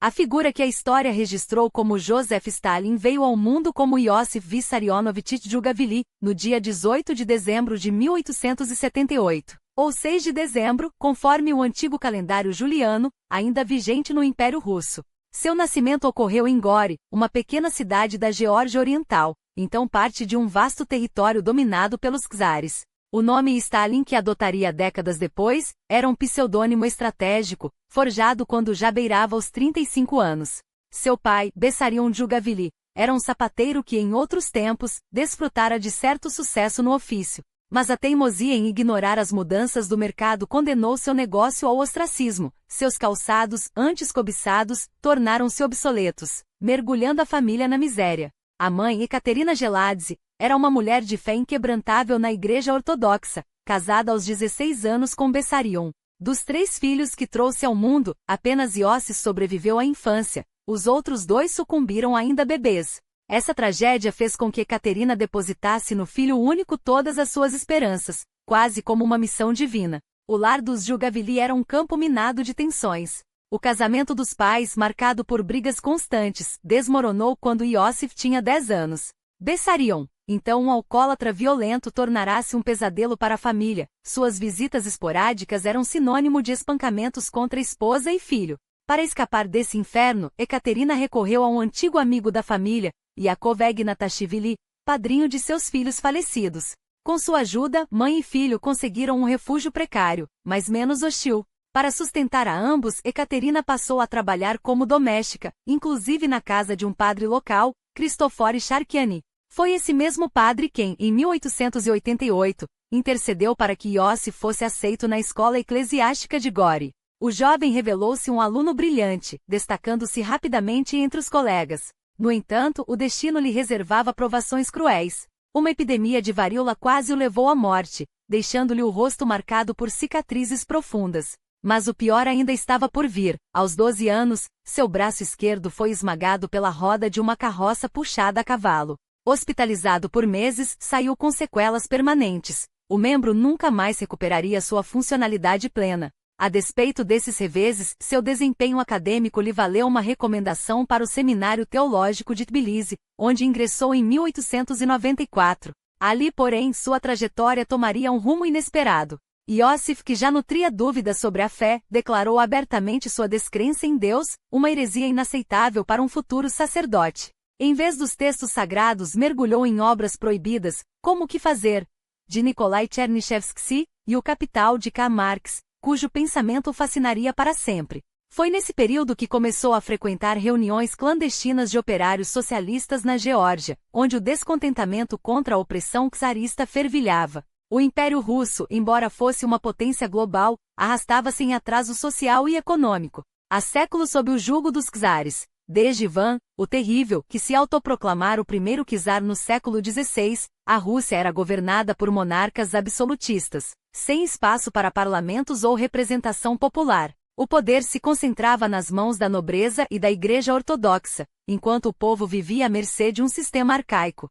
A figura que a história registrou como Joseph Stalin veio ao mundo como Iosif Vissarionovich Djugavili, no dia 18 de dezembro de 1878, ou 6 de dezembro, conforme o antigo calendário juliano, ainda vigente no Império Russo. Seu nascimento ocorreu em Gori, uma pequena cidade da Geórgia Oriental, então parte de um vasto território dominado pelos czares. O nome Stalin, que adotaria décadas depois, era um pseudônimo estratégico, forjado quando já beirava os 35 anos. Seu pai, Bessarion Djugavili, era um sapateiro que em outros tempos, desfrutara de certo sucesso no ofício. Mas a teimosia em ignorar as mudanças do mercado condenou seu negócio ao ostracismo. Seus calçados, antes cobiçados, tornaram-se obsoletos, mergulhando a família na miséria. A mãe, Ekaterina Geladze, era uma mulher de fé inquebrantável na Igreja Ortodoxa, casada aos 16 anos com Bessarion. Dos 3 filhos que trouxe ao mundo, apenas Iosif sobreviveu à infância, os outros 2 sucumbiram ainda bebês. Essa tragédia fez com que Ekaterina depositasse no filho único todas as suas esperanças, quase como uma missão divina. O lar dos Djugavili era um campo minado de tensões. O casamento dos pais, marcado por brigas constantes, desmoronou quando Iosif tinha 10 anos. Bessarion, então um alcoólatra violento, tornará-se um pesadelo para a família. Suas visitas esporádicas eram sinônimo de espancamentos contra esposa e filho. Para escapar desse inferno, Ekaterina recorreu a um antigo amigo da família, Yakov Ignatashvili, padrinho de seus filhos falecidos. Com sua ajuda, mãe e filho conseguiram um refúgio precário, mas menos hostil. Para sustentar a ambos, Ekaterina passou a trabalhar como doméstica, inclusive na casa de um padre local, Cristofori Charkiani. Foi esse mesmo padre quem, em 1888, intercedeu para que Iosif fosse aceito na escola eclesiástica de Gori. O jovem revelou-se um aluno brilhante, destacando-se rapidamente entre os colegas. No entanto, o destino lhe reservava provações cruéis. Uma epidemia de varíola quase o levou à morte, deixando-lhe o rosto marcado por cicatrizes profundas. Mas o pior ainda estava por vir. Aos 12 anos, seu braço esquerdo foi esmagado pela roda de uma carroça puxada a cavalo. Hospitalizado por meses, saiu com sequelas permanentes. O membro nunca mais recuperaria sua funcionalidade plena. A despeito desses reveses, seu desempenho acadêmico lhe valeu uma recomendação para o Seminário Teológico de Tbilisi, onde ingressou em 1894. Ali, porém, sua trajetória tomaria um rumo inesperado. Iosif, que já nutria dúvidas sobre a fé, declarou abertamente sua descrença em Deus, uma heresia inaceitável para um futuro sacerdote. Em vez dos textos sagrados, mergulhou em obras proibidas, como O que Fazer, de Nikolai Chernyshevsky, e O Capital, de Karl Marx, cujo pensamento o fascinaria para sempre. Foi nesse período que começou a frequentar reuniões clandestinas de operários socialistas na Geórgia, onde o descontentamento contra a opressão czarista fervilhava. O Império Russo, embora fosse uma potência global, arrastava-se em atraso social e econômico. Há séculos sob o jugo dos czares. Desde Ivan, o Terrível, que se autoproclamara o primeiro czar no século XVI, a Rússia era governada por monarcas absolutistas, sem espaço para parlamentos ou representação popular. O poder se concentrava nas mãos da nobreza e da Igreja Ortodoxa, enquanto o povo vivia à mercê de um sistema arcaico.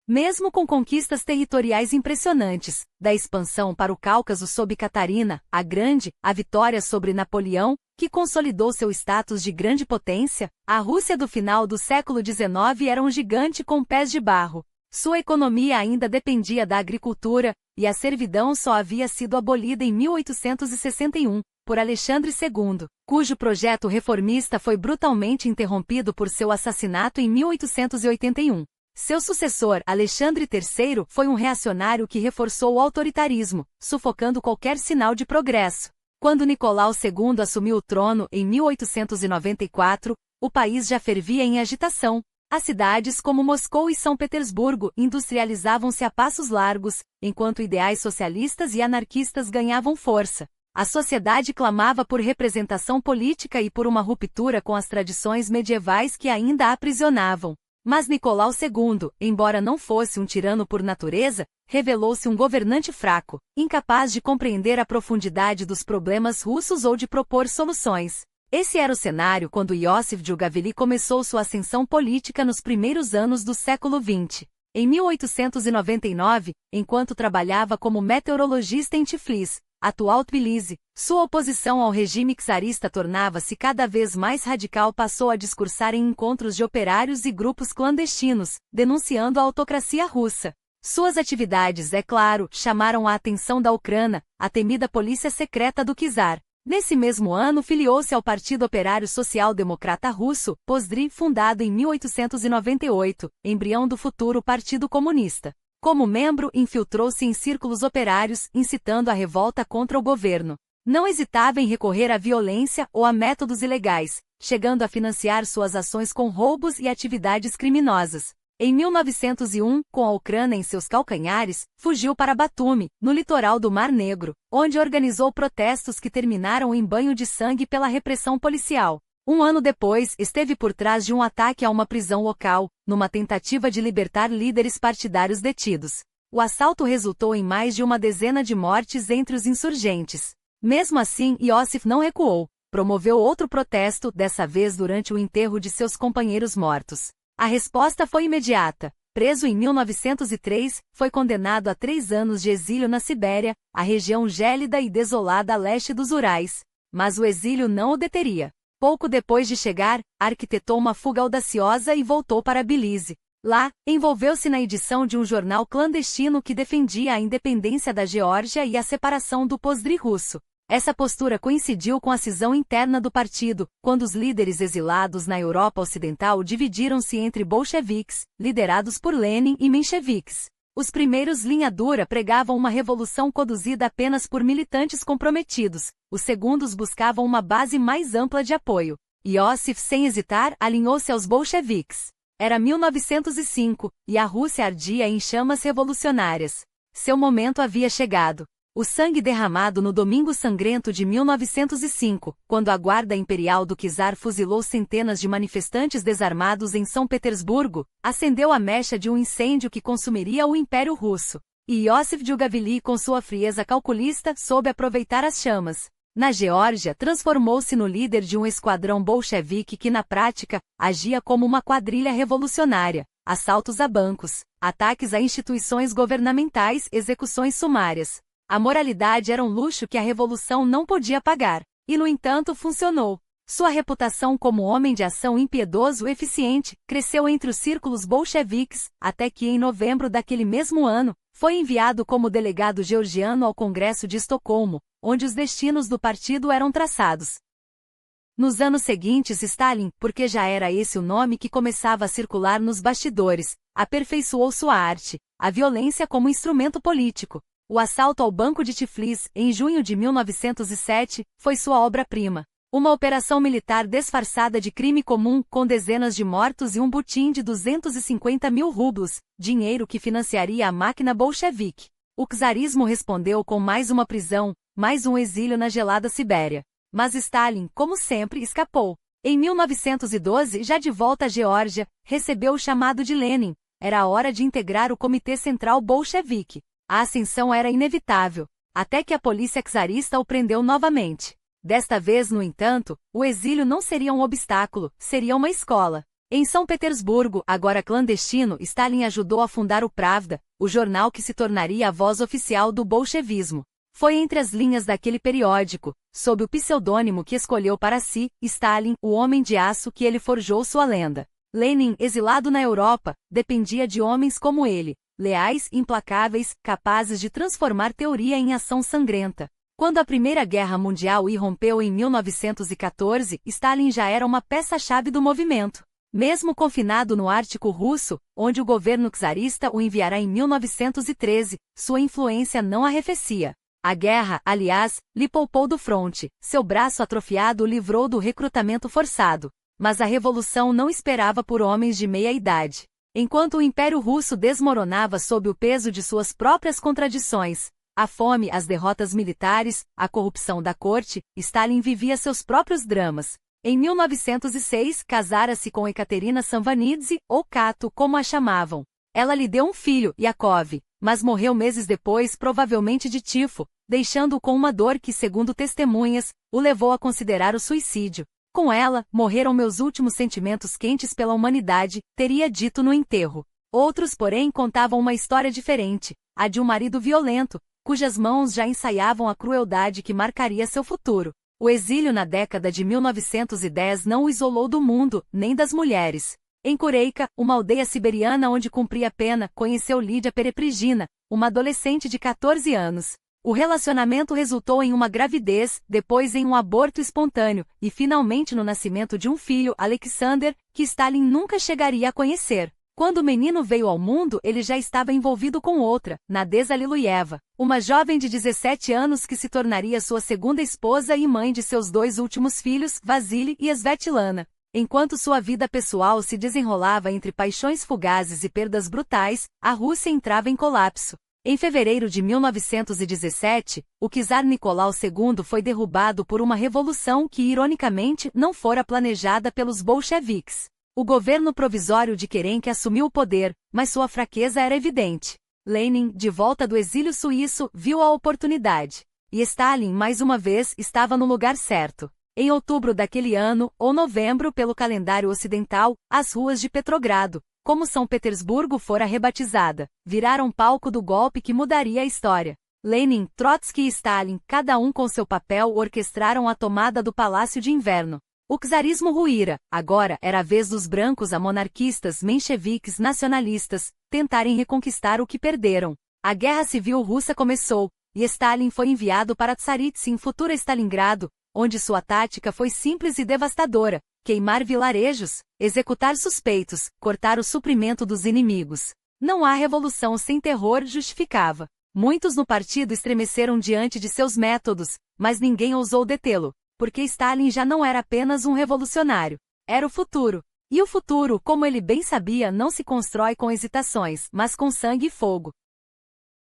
Mesmo com conquistas territoriais impressionantes, da expansão para o Cáucaso sob Catarina, a Grande, a vitória sobre Napoleão, que consolidou seu status de grande potência, a Rússia do final do século XIX era um gigante com pés de barro. Sua economia ainda dependia da agricultura, e a servidão só havia sido abolida em 1861, por Alexandre II, cujo projeto reformista foi brutalmente interrompido por seu assassinato em 1881. Seu sucessor, Alexandre III, foi um reacionário que reforçou o autoritarismo, sufocando qualquer sinal de progresso. Quando Nicolau II assumiu o trono, em 1894, o país já fervia em agitação. As cidades como Moscou e São Petersburgo industrializavam-se a passos largos, enquanto ideais socialistas e anarquistas ganhavam força. A sociedade clamava por representação política e por uma ruptura com as tradições medievais que ainda a aprisionavam. Mas Nicolau II, embora não fosse um tirano por natureza, revelou-se um governante fraco, incapaz de compreender a profundidade dos problemas russos ou de propor soluções. Esse era o cenário quando Iosif Djugavili começou sua ascensão política nos primeiros anos do século XX. Em 1899, enquanto trabalhava como meteorologista em Tiflis, atual Tbilisi. Sua oposição ao regime czarista tornava-se cada vez mais radical, passou a discursar em encontros de operários e grupos clandestinos, denunciando a autocracia russa. Suas atividades, é claro, chamaram a atenção da Ucrânia, a temida polícia secreta do czar. Nesse mesmo ano filiou-se ao Partido Operário Social Democrata Russo, POSDRI, fundado em 1898, embrião do futuro Partido Comunista. Como membro, infiltrou-se em círculos operários, incitando a revolta contra o governo. Não hesitava em recorrer à violência ou a métodos ilegais, chegando a financiar suas ações com roubos e atividades criminosas. Em 1901, com a Ucrânia em seus calcanhares, fugiu para Batumi, no litoral do Mar Negro, onde organizou protestos que terminaram em banho de sangue pela repressão policial. Um ano depois, esteve por trás de um ataque a uma prisão local, numa tentativa de libertar líderes partidários detidos. O assalto resultou em mais de uma dezena de mortes entre os insurgentes. Mesmo assim, Iósif não recuou. Promoveu outro protesto, dessa vez durante o enterro de seus companheiros mortos. A resposta foi imediata. Preso em 1903, foi condenado a 3 anos de exílio na Sibéria, a região gélida e desolada a leste dos Urais. Mas o exílio não o deteria. Pouco depois de chegar, arquitetou uma fuga audaciosa e voltou para Tbilisi. Lá, envolveu-se na edição de um jornal clandestino que defendia a independência da Geórgia e a separação do POSDRI russo. Essa postura coincidiu com a cisão interna do partido, quando os líderes exilados na Europa Ocidental dividiram-se entre bolcheviques, liderados por Lenin, e mencheviques. Os primeiros linha dura pregavam uma revolução conduzida apenas por militantes comprometidos, os segundos buscavam uma base mais ampla de apoio. Iósif, sem hesitar, alinhou-se aos bolcheviques. Era 1905, e a Rússia ardia em chamas revolucionárias. Seu momento havia chegado. O sangue derramado no Domingo Sangrento de 1905, quando a Guarda Imperial do czar fuzilou centenas de manifestantes desarmados em São Petersburgo, acendeu a mecha de um incêndio que consumiria o Império Russo. E Iósif Djugavili, com sua frieza calculista, soube aproveitar as chamas. Na Geórgia, transformou-se no líder de um esquadrão bolchevique que, na prática, agia como uma quadrilha revolucionária. Assaltos a bancos, ataques a instituições governamentais, execuções sumárias. A moralidade era um luxo que a revolução não podia pagar, e no entanto funcionou. Sua reputação como homem de ação impiedoso e eficiente cresceu entre os círculos bolcheviques, até que em novembro daquele mesmo ano, foi enviado como delegado georgiano ao Congresso de Estocolmo, onde os destinos do partido eram traçados. Nos anos seguintes, Stalin, porque já era esse o nome que começava a circular nos bastidores, aperfeiçoou sua arte, a violência como instrumento político. O assalto ao Banco de Tiflis, em junho de 1907, foi sua obra-prima. Uma operação militar disfarçada de crime comum, com dezenas de mortos e um butim de 250 mil rublos, dinheiro que financiaria a máquina bolchevique. O czarismo respondeu com mais uma prisão, mais um exílio na gelada Sibéria. Mas Stalin, como sempre, escapou. Em 1912, já de volta à Geórgia, recebeu o chamado de Lenin. Era a hora de integrar o Comitê Central Bolchevique. A ascensão era inevitável, até que a polícia czarista o prendeu novamente. Desta vez, no entanto, o exílio não seria um obstáculo, seria uma escola. Em São Petersburgo, agora clandestino, Stalin ajudou a fundar o Pravda, o jornal que se tornaria a voz oficial do bolchevismo. Foi entre as linhas daquele periódico, sob o pseudônimo que escolheu para si, Stalin, o homem de aço, que ele forjou sua lenda. Lenin, exilado na Europa, dependia de homens como ele. Leais, implacáveis, capazes de transformar teoria em ação sangrenta. Quando a Primeira Guerra Mundial irrompeu em 1914, Stalin já era uma peça-chave do movimento. Mesmo confinado no Ártico russo, onde o governo czarista o enviará em 1913, sua influência não arrefecia. A guerra, aliás, lhe poupou do fronte, seu braço atrofiado o livrou do recrutamento forçado. Mas a revolução não esperava por homens de meia idade. Enquanto o Império Russo desmoronava sob o peso de suas próprias contradições, a fome, as derrotas militares, a corrupção da corte, Stalin vivia seus próprios dramas. Em 1906, casara-se com Ekaterina Samvanidze, ou Cato, como a chamavam. Ela lhe deu um filho, Yakov, mas morreu meses depois, provavelmente de tifo, deixando-o com uma dor que, segundo testemunhas, o levou a considerar o suicídio. Com ela, morreram meus últimos sentimentos quentes pela humanidade, teria dito no enterro. Outros, porém, contavam uma história diferente, a de um marido violento, cujas mãos já ensaiavam a crueldade que marcaria seu futuro. O exílio na década de 1910 não o isolou do mundo, nem das mulheres. Em Kureika, uma aldeia siberiana onde cumpria pena, conheceu Lídia Pereprigina, uma adolescente de 14 anos. O relacionamento resultou em uma gravidez, depois em um aborto espontâneo, e finalmente no nascimento de um filho, Alexander, que Stalin nunca chegaria a conhecer. Quando o menino veio ao mundo, ele já estava envolvido com outra, Nadezhda Liluyeva, uma jovem de 17 anos que se tornaria sua segunda esposa e mãe de seus 2 últimos filhos, Vasily e Svetlana. Enquanto sua vida pessoal se desenrolava entre paixões fugazes e perdas brutais, a Rússia entrava em colapso. Em fevereiro de 1917, o czar Nicolau II foi derrubado por uma revolução que, ironicamente, não fora planejada pelos bolcheviques. O governo provisório de Kerenc assumiu o poder, mas sua fraqueza era evidente. Lenin, de volta do exílio suíço, viu a oportunidade. E Stalin, mais uma vez, estava no lugar certo. Em outubro daquele ano, ou novembro pelo calendário ocidental, as ruas de Petrogrado, como São Petersburgo fora rebatizada, viraram palco do golpe que mudaria a história. Lenin, Trotsky e Stalin, cada um com seu papel, orquestraram a tomada do Palácio de Inverno. O czarismo ruíra, agora era a vez dos brancos a monarquistas, mencheviques, nacionalistas, tentarem reconquistar o que perderam. A Guerra Civil Russa começou, e Stalin foi enviado para Tsaritsyn, futura Stalingrado, onde sua tática foi simples e devastadora: queimar vilarejos, executar suspeitos, cortar o suprimento dos inimigos. Não há revolução sem terror, justificava. Muitos no partido estremeceram diante de seus métodos, mas ninguém ousou detê-lo, porque Stalin já não era apenas um revolucionário. Era o futuro. E o futuro, como ele bem sabia, não se constrói com hesitações, mas com sangue e fogo.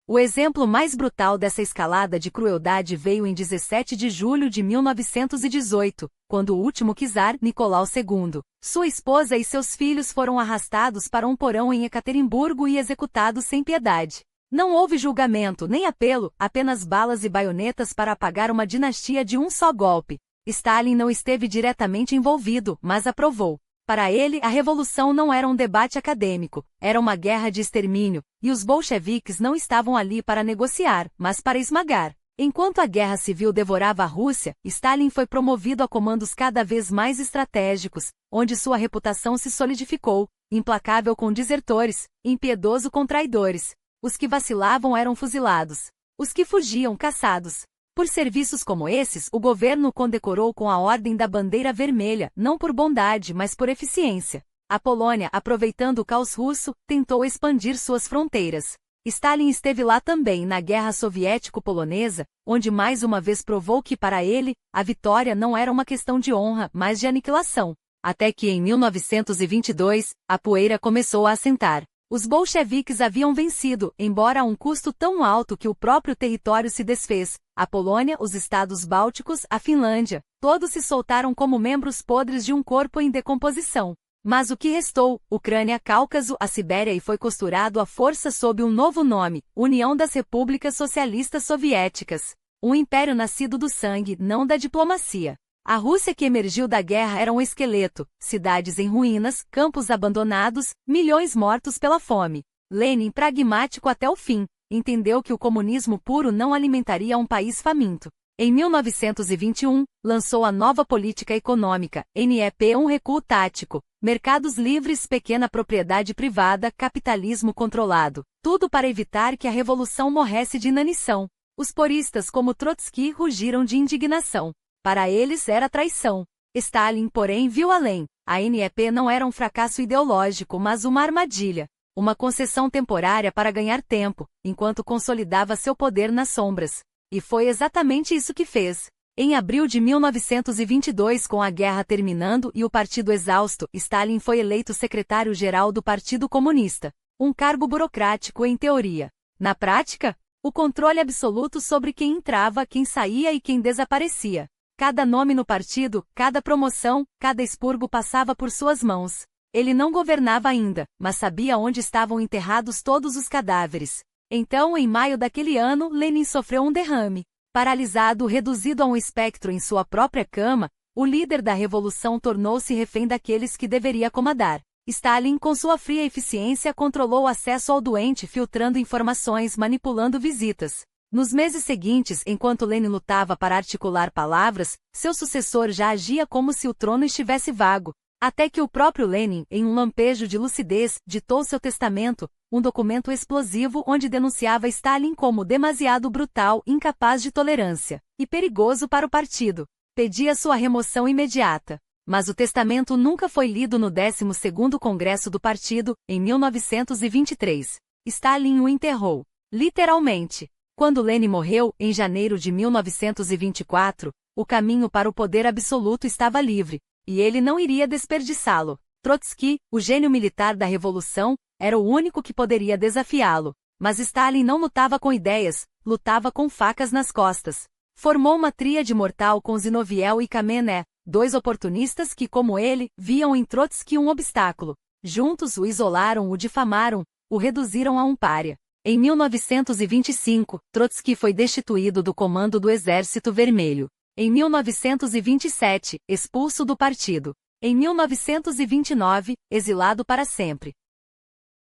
O exemplo mais brutal dessa escalada de crueldade veio em 17 de julho de 1918, quando o último czar, Nicolau II, sua esposa e seus filhos foram arrastados para um porão em Ekaterimburgo e executados sem piedade. Não houve julgamento nem apelo, apenas balas e baionetas para apagar uma dinastia de um só golpe. Stalin não esteve diretamente envolvido, mas aprovou. Para ele, a revolução não era um debate acadêmico, era uma guerra de extermínio, e os bolcheviques não estavam ali para negociar, mas para esmagar. Enquanto a guerra civil devorava a Rússia, Stalin foi promovido a comandos cada vez mais estratégicos, onde sua reputação se solidificou, implacável com desertores, impiedoso com traidores. Os que vacilavam eram fuzilados. Os que fugiam, caçados. Por serviços como esses, o governo o condecorou com a Ordem da Bandeira Vermelha, não por bondade, mas por eficiência. A Polônia, aproveitando o caos russo, tentou expandir suas fronteiras. Stalin esteve lá também na Guerra Soviético-Polonesa, onde mais uma vez provou que, para ele, a vitória não era uma questão de honra, mas de aniquilação. Até que, em 1922, a poeira começou a assentar. Os bolcheviques haviam vencido, embora a um custo tão alto que o próprio território se desfez. A Polônia, os estados bálticos, a Finlândia, todos se soltaram como membros podres de um corpo em decomposição. Mas o que restou? Ucrânia, Cáucaso, a Sibéria, e foi costurado à força sob um novo nome, União das Repúblicas Socialistas Soviéticas. Um império nascido do sangue, não da diplomacia. A Rússia que emergiu da guerra era um esqueleto, cidades em ruínas, campos abandonados, milhões mortos pela fome. Lenin, pragmático até o fim, entendeu que o comunismo puro não alimentaria um país faminto. Em 1921, lançou a nova política econômica, NEP, um recuo tático, mercados livres, pequena propriedade privada, capitalismo controlado, tudo para evitar que a revolução morresse de inanição. Os poristas como Trotsky rugiram de indignação. Para eles era traição. Stalin, porém, viu além. A NEP não era um fracasso ideológico, mas uma armadilha. Uma concessão temporária para ganhar tempo, enquanto consolidava seu poder nas sombras. E foi exatamente isso que fez. Em abril de 1922, com a guerra terminando e o partido exausto, Stalin foi eleito secretário-geral do Partido Comunista. Um cargo burocrático em teoria. Na prática, o controle absoluto sobre quem entrava, quem saía e quem desaparecia. Cada nome no partido, cada promoção, cada expurgo passava por suas mãos. Ele não governava ainda, mas sabia onde estavam enterrados todos os cadáveres. Então, em maio daquele ano, Lenin sofreu um derrame. Paralisado, reduzido a um espectro em sua própria cama, o líder da revolução tornou-se refém daqueles que deveria comandar. Stalin, com sua fria eficiência, controlou o acesso ao doente, filtrando informações, manipulando visitas. Nos meses seguintes, enquanto Lenin lutava para articular palavras, seu sucessor já agia como se o trono estivesse vago, até que o próprio Lenin, em um lampejo de lucidez, ditou seu testamento, um documento explosivo onde denunciava Stalin como demasiado brutal, incapaz de tolerância, e perigoso para o partido. Pedia sua remoção imediata. Mas o testamento nunca foi lido no 12º Congresso do Partido, em 1923. Stalin o enterrou. Literalmente. Quando Lenin morreu, em janeiro de 1924, o caminho para o poder absoluto estava livre, e ele não iria desperdiçá-lo. Trotsky, o gênio militar da revolução, era o único que poderia desafiá-lo. Mas Stalin não lutava com ideias, lutava com facas nas costas. Formou uma tríade mortal com Zinoviev e Kamenev, dois oportunistas que, como ele, viam em Trotsky um obstáculo. Juntos o isolaram, o difamaram, o reduziram a um pária. Em 1925, Trotsky foi destituído do comando do Exército Vermelho. Em 1927, expulso do partido. Em 1929, exilado para sempre.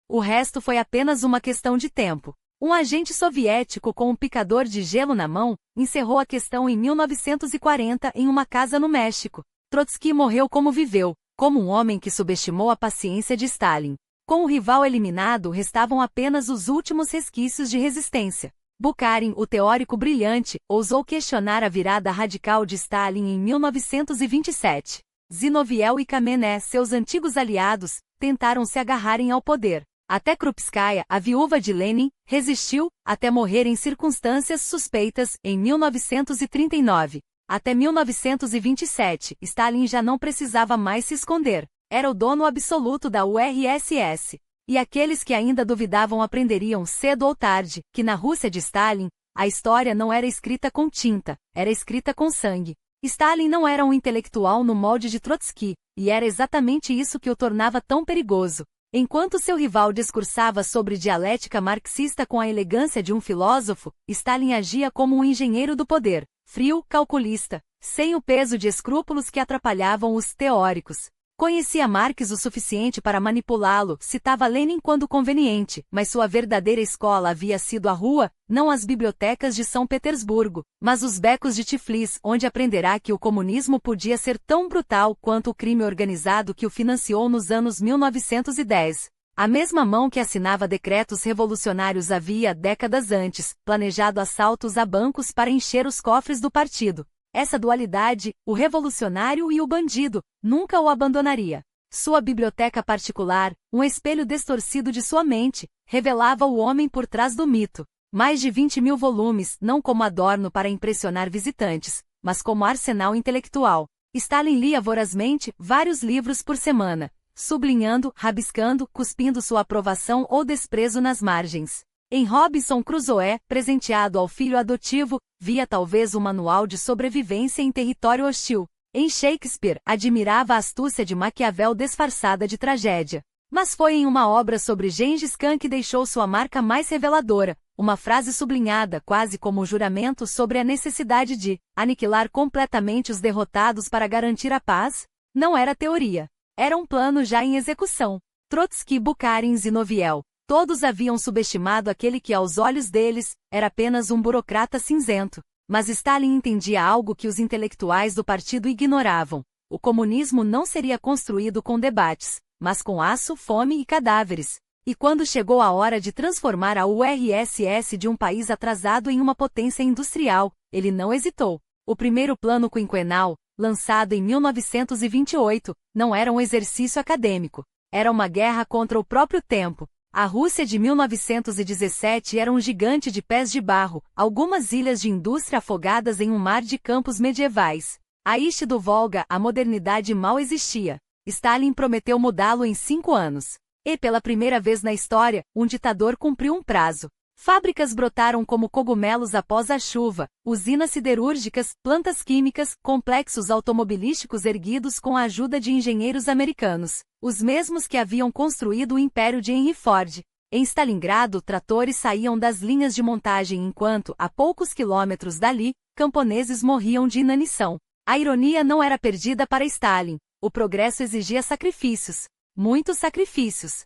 O resto foi apenas uma questão de tempo. Um agente soviético com um picador de gelo na mão encerrou a questão em 1940 em uma casa no México. Trotsky morreu como viveu, como um homem que subestimou a paciência de Stalin. Com o rival eliminado, restavam apenas os últimos resquícios de resistência. Bukharin, o teórico brilhante, ousou questionar a virada radical de Stalin em 1927. Zinoviev e Kamenev, seus antigos aliados, tentaram se agarrarem ao poder. Até Krupskaya, a viúva de Lenin, resistiu, até morrer em circunstâncias suspeitas, em 1939. Até 1927, Stalin já não precisava mais se esconder. Era o dono absoluto da URSS. E aqueles que ainda duvidavam aprenderiam cedo ou tarde, que na Rússia de Stalin, a história não era escrita com tinta, era escrita com sangue. Stalin não era um intelectual no molde de Trotsky, e era exatamente isso que o tornava tão perigoso. Enquanto seu rival discursava sobre dialética marxista com a elegância de um filósofo, Stalin agia como um engenheiro do poder, frio, calculista, sem o peso de escrúpulos que atrapalhavam os teóricos. Conhecia Marx o suficiente para manipulá-lo, citava Lenin quando conveniente, mas sua verdadeira escola havia sido a rua, não as bibliotecas de São Petersburgo, mas os becos de Tiflis, onde aprenderá que o comunismo podia ser tão brutal quanto o crime organizado que o financiou nos anos 1910. A mesma mão que assinava decretos revolucionários havia, décadas antes, planejado assaltos a bancos para encher os cofres do partido. Essa dualidade, o revolucionário e o bandido, nunca o abandonaria. Sua biblioteca particular, um espelho distorcido de sua mente, revelava o homem por trás do mito. Mais de 20.000 volumes, não como adorno para impressionar visitantes, mas como arsenal intelectual. Stalin lia vorazmente vários livros por semana, sublinhando, rabiscando, cuspindo sua aprovação ou desprezo nas margens. Em Robinson Crusoe, presenteado ao filho adotivo, via talvez um manual de sobrevivência em território hostil. Em Shakespeare, admirava a astúcia de Maquiavel disfarçada de tragédia. Mas foi em uma obra sobre Gengis Khan que deixou sua marca mais reveladora, uma frase sublinhada quase como um juramento sobre a necessidade de aniquilar completamente os derrotados para garantir a paz. Não era teoria. Era um plano já em execução. Trotsky, Bukharin, Zinoviev. Todos haviam subestimado aquele que, aos olhos deles, era apenas um burocrata cinzento. Mas Stalin entendia algo que os intelectuais do partido ignoravam. O comunismo não seria construído com debates, mas com aço, fome e cadáveres. E quando chegou a hora de transformar a URSS de um país atrasado em uma potência industrial, ele não hesitou. O primeiro plano quinquenal, lançado em 1928, não era um exercício acadêmico. Era uma guerra contra o próprio tempo. A Rússia de 1917 era um gigante de pés de barro, algumas ilhas de indústria afogadas em um mar de campos medievais. A Este do Volga, a modernidade mal existia. Stalin prometeu mudá-lo em 5 anos. E pela primeira vez na história, um ditador cumpriu um prazo. Fábricas brotaram como cogumelos após a chuva, usinas siderúrgicas, plantas químicas, complexos automobilísticos erguidos com a ajuda de engenheiros americanos, os mesmos que haviam construído o império de Henry Ford. Em Stalingrado, tratores saíam das linhas de montagem enquanto, a poucos quilômetros dali, camponeses morriam de inanição. A ironia não era perdida para Stalin. O progresso exigia sacrifícios. Muitos sacrifícios.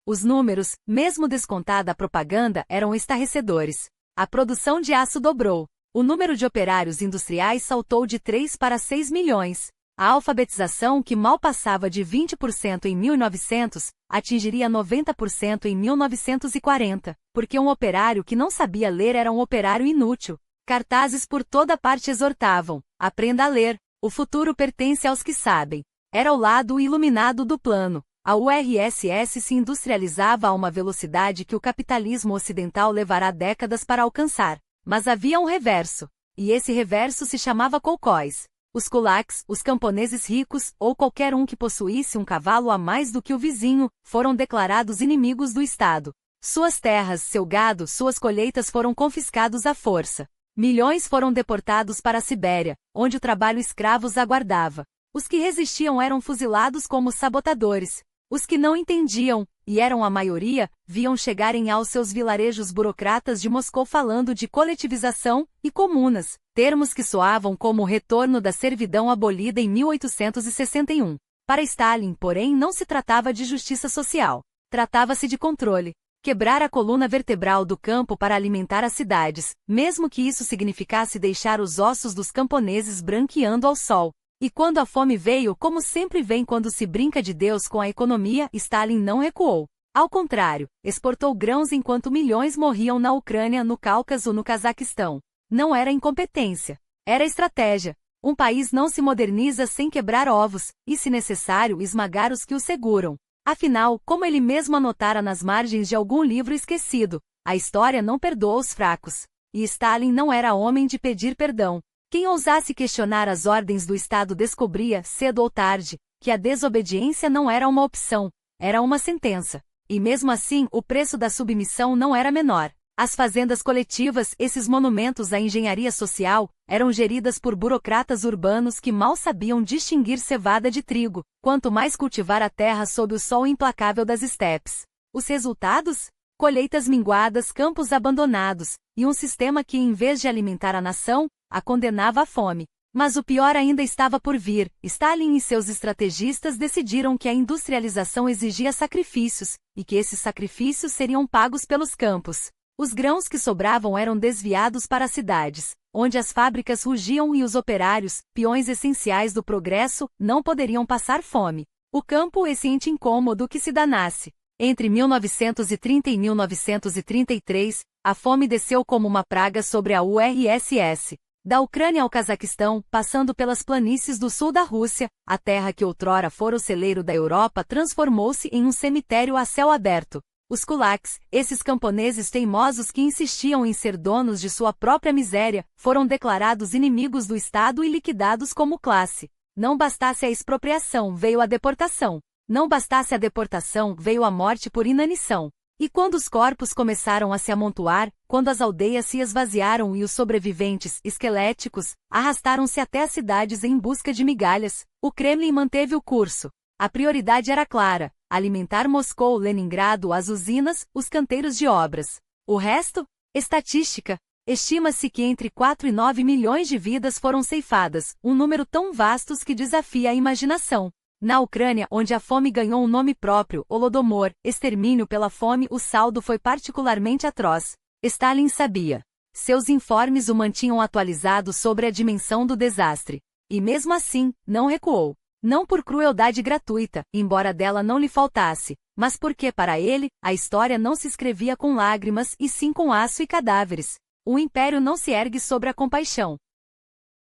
Os números, mesmo descontada a propaganda, eram estarrecedores. A produção de aço dobrou. O número de operários industriais saltou de 3 para 6 milhões. A alfabetização, que mal passava de 20% em 1900, atingiria 90% em 1940, porque um operário que não sabia ler era um operário inútil. Cartazes por toda parte exortavam: aprenda a ler, o futuro pertence aos que sabem. Era o lado iluminado do plano. A URSS se industrializava a uma velocidade que o capitalismo ocidental levará décadas para alcançar. Mas havia um reverso. E esse reverso se chamava kolkhóis. Os kulaks, os camponeses ricos, ou qualquer um que possuísse um cavalo a mais do que o vizinho, foram declarados inimigos do Estado. Suas terras, seu gado, suas colheitas foram confiscados à força. Milhões foram deportados para a Sibéria, onde o trabalho escravo os aguardava. Os que resistiam eram fuzilados como sabotadores. Os que não entendiam, e eram a maioria, viam chegarem aos seus vilarejos burocratas de Moscou falando de coletivização e comunas, termos que soavam como o retorno da servidão abolida em 1861. Para Stalin, porém, não se tratava de justiça social. Tratava-se de controle. Quebrar a coluna vertebral do campo para alimentar as cidades, mesmo que isso significasse deixar os ossos dos camponeses branqueando ao sol. E quando a fome veio, como sempre vem quando se brinca de Deus com a economia, Stalin não recuou. Ao contrário, exportou grãos enquanto milhões morriam na Ucrânia, no Cáucaso, no Cazaquistão. Não era incompetência. Era estratégia. Um país não se moderniza sem quebrar ovos, e se necessário, esmagar os que o seguram. Afinal, como ele mesmo anotara nas margens de algum livro esquecido, a história não perdoa os fracos. E Stalin não era homem de pedir perdão. Quem ousasse questionar as ordens do Estado descobria, cedo ou tarde, que a desobediência não era uma opção, era uma sentença. E mesmo assim, o preço da submissão não era menor. As fazendas coletivas, esses monumentos à engenharia social, eram geridas por burocratas urbanos que mal sabiam distinguir cevada de trigo, quanto mais cultivar a terra sob o sol implacável das estepes. Os resultados? Colheitas minguadas, campos abandonados, e um sistema que, em vez de alimentar a nação, a condenava à fome. Mas o pior ainda estava por vir. Stalin e seus estrategistas decidiram que a industrialização exigia sacrifícios, e que esses sacrifícios seriam pagos pelos campos. Os grãos que sobravam eram desviados para as cidades, onde as fábricas rugiam e os operários, peões essenciais do progresso, não poderiam passar fome. O campo, esse ente incômodo que se danasse. Entre 1930 e 1933, a fome desceu como uma praga sobre a URSS. Da Ucrânia ao Cazaquistão, passando pelas planícies do sul da Rússia, a terra que outrora fora o celeiro da Europa transformou-se em um cemitério a céu aberto. Os kulaks, esses camponeses teimosos que insistiam em ser donos de sua própria miséria, foram declarados inimigos do Estado e liquidados como classe. Não bastasse a expropriação, veio a deportação. Não bastasse a deportação, veio a morte por inanição. E quando os corpos começaram a se amontoar, quando as aldeias se esvaziaram e os sobreviventes, esqueléticos, arrastaram-se até as cidades em busca de migalhas, o Kremlin manteve o curso. A prioridade era clara: alimentar Moscou, Leningrado, as usinas, os canteiros de obras. O resto? Estatística. Estima-se que entre 4 e 9 milhões de vidas foram ceifadas, um número tão vasto que desafia a imaginação. Na Ucrânia, onde a fome ganhou um nome próprio, Holodomor, extermínio pela fome, o saldo foi particularmente atroz. Stalin sabia. Seus informes o mantinham atualizado sobre a dimensão do desastre. E mesmo assim, não recuou. Não por crueldade gratuita, embora dela não lhe faltasse, mas porque, para ele, a história não se escrevia com lágrimas e sim com aço e cadáveres. O império não se ergue sobre a compaixão.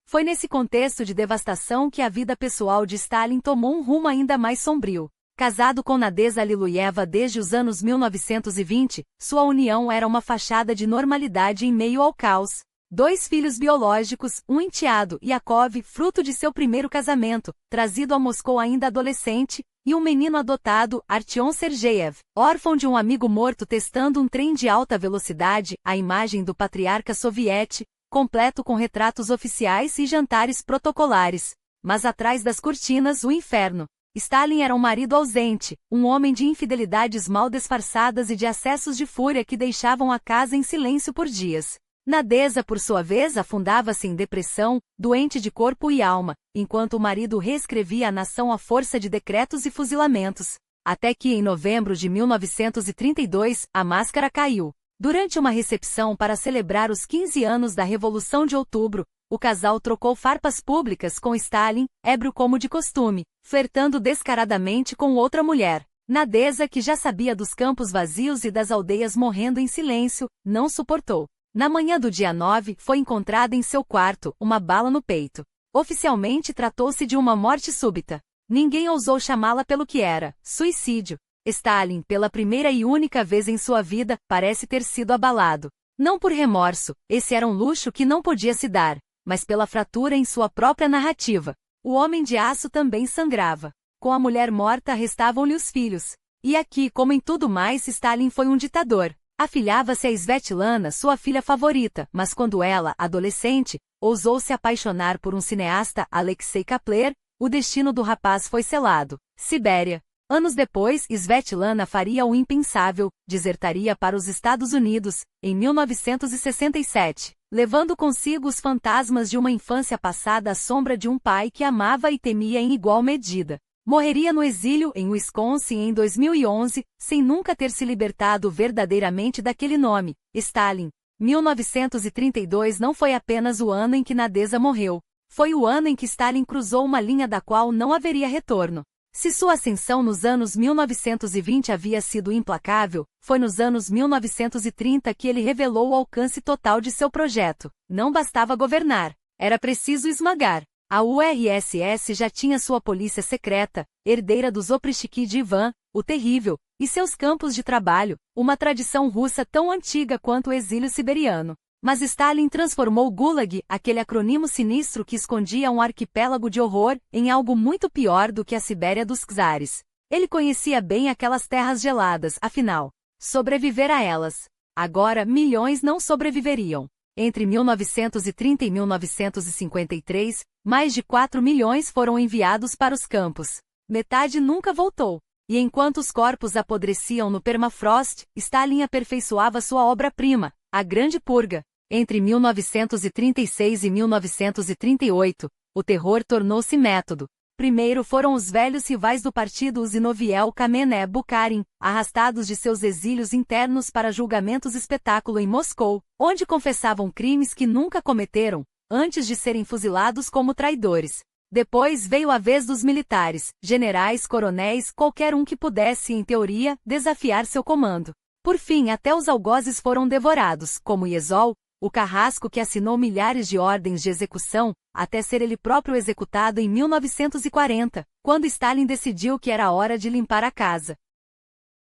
Foi nesse contexto de devastação que a vida pessoal de Stalin tomou um rumo ainda mais sombrio. Casado com Nadezhda Liluyeva desde os anos 1920, sua união era uma fachada de normalidade em meio ao caos. 2 filhos biológicos, um enteado, Yakov, fruto de seu primeiro casamento, trazido a Moscou ainda adolescente, e um menino adotado, Artyom Sergeyev, órfão de um amigo morto testando um trem de alta velocidade, a imagem do patriarca soviético, completo com retratos oficiais e jantares protocolares. Mas atrás das cortinas, o inferno. Stalin era um marido ausente, um homem de infidelidades mal disfarçadas e de acessos de fúria que deixavam a casa em silêncio por dias. Nadezhda, por sua vez, afundava-se em depressão, doente de corpo e alma, enquanto o marido reescrevia a nação à força de decretos e fuzilamentos. Até que, em novembro de 1932, a máscara caiu. Durante uma recepção para celebrar os 15 anos da Revolução de Outubro, o casal trocou farpas públicas com Stalin, ébrio como de costume, flertando descaradamente com outra mulher. Nadeza, que já sabia dos campos vazios e das aldeias morrendo em silêncio, não suportou. Na manhã do dia 9, foi encontrada em seu quarto, uma bala no peito. Oficialmente tratou-se de uma morte súbita. Ninguém ousou chamá-la pelo que era, suicídio. Stalin, pela primeira e única vez em sua vida, parece ter sido abalado. Não por remorso, esse era um luxo que não podia se dar, mas pela fratura em sua própria narrativa. O homem de aço também sangrava. Com a mulher morta restavam-lhe os filhos. E aqui, como em tudo mais, Stalin foi um ditador. Afilhava-se a Svetlana, sua filha favorita, mas quando ela, adolescente, ousou se apaixonar por um cineasta, Alexei Kapler, o destino do rapaz foi selado. Sibéria. Anos depois, Svetlana faria o impensável, desertaria para os Estados Unidos, em 1967, levando consigo os fantasmas de uma infância passada à sombra de um pai que amava e temia em igual medida. Morreria no exílio em Wisconsin em 2011, sem nunca ter se libertado verdadeiramente daquele nome, Stalin. 1932 não foi apenas o ano em que Nadeza morreu. Foi o ano em que Stalin cruzou uma linha da qual não haveria retorno. Se sua ascensão nos anos 1920 havia sido implacável, foi nos anos 1930 que ele revelou o alcance total de seu projeto. Não bastava governar, era preciso esmagar. A URSS já tinha sua polícia secreta, herdeira dos oprichki de Ivan, o Terrível, e seus campos de trabalho, uma tradição russa tão antiga quanto o exílio siberiano. Mas Stalin transformou o Gulag, aquele acrônimo sinistro que escondia um arquipélago de horror, em algo muito pior do que a Sibéria dos czares. Ele conhecia bem aquelas terras geladas, afinal, sobreviver a elas. Agora, milhões não sobreviveriam. Entre 1930 e 1953, mais de 4 milhões foram enviados para os campos. Metade nunca voltou. E enquanto os corpos apodreciam no permafrost, Stalin aperfeiçoava sua obra-prima, a Grande Purga. Entre 1936 e 1938, o terror tornou-se método. Primeiro foram os velhos rivais do partido Zinoviev Kamenev Bukharin, arrastados de seus exílios internos para julgamentos espetáculo em Moscou, onde confessavam crimes que nunca cometeram, antes de serem fuzilados como traidores. Depois veio a vez dos militares, generais, coronéis, qualquer um que pudesse, em teoria, desafiar seu comando. Por fim, até os algozes foram devorados, como Yezhov, o carrasco que assinou milhares de ordens de execução, até ser ele próprio executado em 1940, quando Stalin decidiu que era hora de limpar a casa.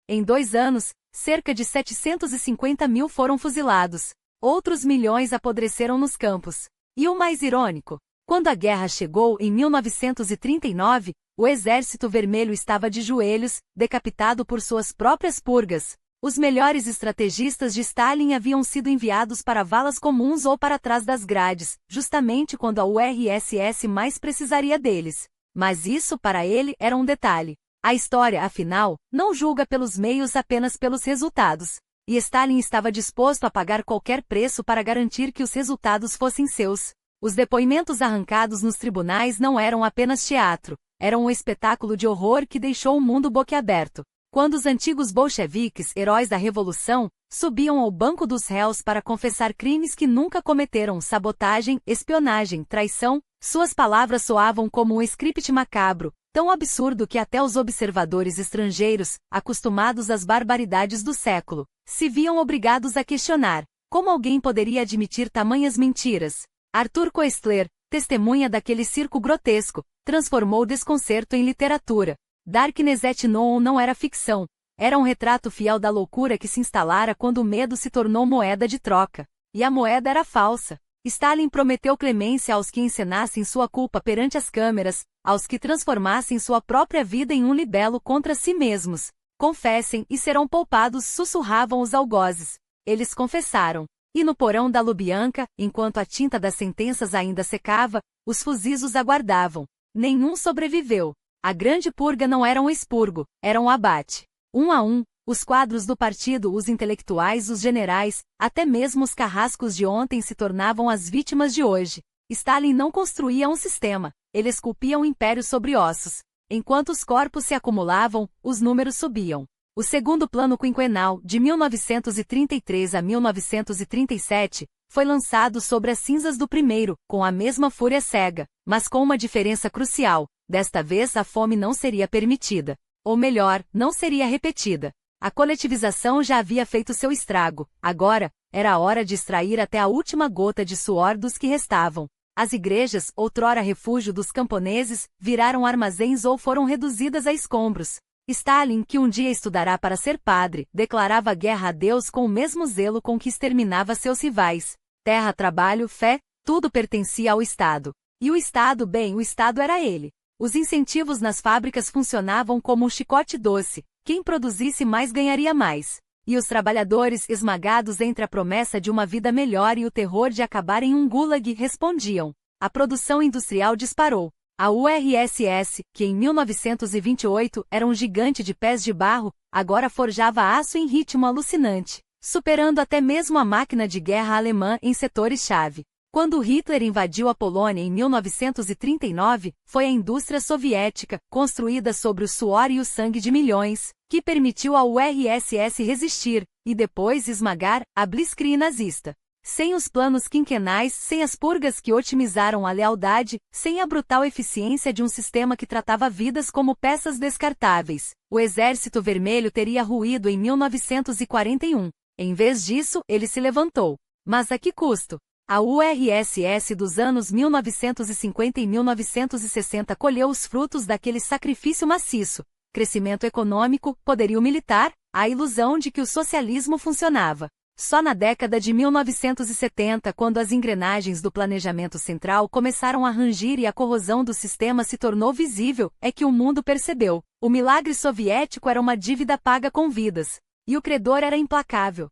Em 2 anos, cerca de 750 mil foram fuzilados. Outros milhões apodreceram nos campos. E o mais irônico, quando a guerra chegou em 1939, o Exército Vermelho estava de joelhos, decapitado por suas próprias purgas. Os melhores estrategistas de Stalin haviam sido enviados para valas comuns ou para trás das grades, justamente quando a URSS mais precisaria deles. Mas isso para ele era um detalhe. A história, afinal, não julga pelos meios, apenas pelos resultados. E Stalin estava disposto a pagar qualquer preço para garantir que os resultados fossem seus. Os depoimentos arrancados nos tribunais não eram apenas teatro, eram um espetáculo de horror que deixou o mundo boquiaberto. Quando os antigos bolcheviques, heróis da revolução, subiam ao banco dos réus para confessar crimes que nunca cometeram, sabotagem, espionagem, traição, suas palavras soavam como um script macabro, tão absurdo que até os observadores estrangeiros, acostumados às barbaridades do século, se viam obrigados a questionar: como alguém poderia admitir tamanhas mentiras? Arthur Koestler, testemunha daquele circo grotesco, transformou o desconcerto em literatura. Darkness at Noon não era ficção. Era um retrato fiel da loucura que se instalara quando o medo se tornou moeda de troca. E a moeda era falsa. Stalin prometeu clemência aos que encenassem sua culpa perante as câmeras, aos que transformassem sua própria vida em um libelo contra si mesmos. Confessem e serão poupados, sussurravam os algozes. Eles confessaram. E no porão da Lubyanka, enquanto a tinta das sentenças ainda secava, os fuzis os aguardavam. Nenhum sobreviveu. A Grande Purga não era um expurgo, era um abate. Um a um, os quadros do partido, os intelectuais, os generais, até mesmo os carrascos de ontem se tornavam as vítimas de hoje. Stalin não construía um sistema, ele esculpia um império sobre ossos. Enquanto os corpos se acumulavam, os números subiam. O segundo plano quinquenal, de 1933 a 1937, foi lançado sobre as cinzas do primeiro, com a mesma fúria cega, mas com uma diferença crucial: desta vez a fome não seria permitida. Ou melhor, não seria repetida. A coletivização já havia feito seu estrago, agora, era a hora de extrair até a última gota de suor dos que restavam. As igrejas, outrora refúgio dos camponeses, viraram armazéns ou foram reduzidas a escombros. Stalin, que um dia estudará para ser padre, declarava guerra a Deus com o mesmo zelo com que exterminava seus rivais. Terra, trabalho, fé, tudo pertencia ao Estado. E o Estado, bem, o Estado era ele. Os incentivos nas fábricas funcionavam como um chicote doce: quem produzisse mais ganharia mais. E os trabalhadores, esmagados entre a promessa de uma vida melhor e o terror de acabar em um gulag, respondiam. A produção industrial disparou. A URSS, que em 1928 era um gigante de pés de barro, agora forjava aço em ritmo alucinante, superando até mesmo a máquina de guerra alemã em setores-chave. Quando Hitler invadiu a Polônia em 1939, foi a indústria soviética, construída sobre o suor e o sangue de milhões, que permitiu à URSS resistir, e depois esmagar, a Blitzkrieg nazista. Sem os planos quinquenais, sem as purgas que otimizaram a lealdade, sem a brutal eficiência de um sistema que tratava vidas como peças descartáveis, o Exército Vermelho teria ruído em 1941. Em vez disso, ele se levantou. Mas a que custo? A URSS dos anos 1950 e 1960 colheu os frutos daquele sacrifício maciço: crescimento econômico, poderio militar, a ilusão de que o socialismo funcionava. Só na década de 1970, quando as engrenagens do planejamento central começaram a rangir e a corrosão do sistema se tornou visível, é que o mundo percebeu: o milagre soviético era uma dívida paga com vidas. E o credor era implacável.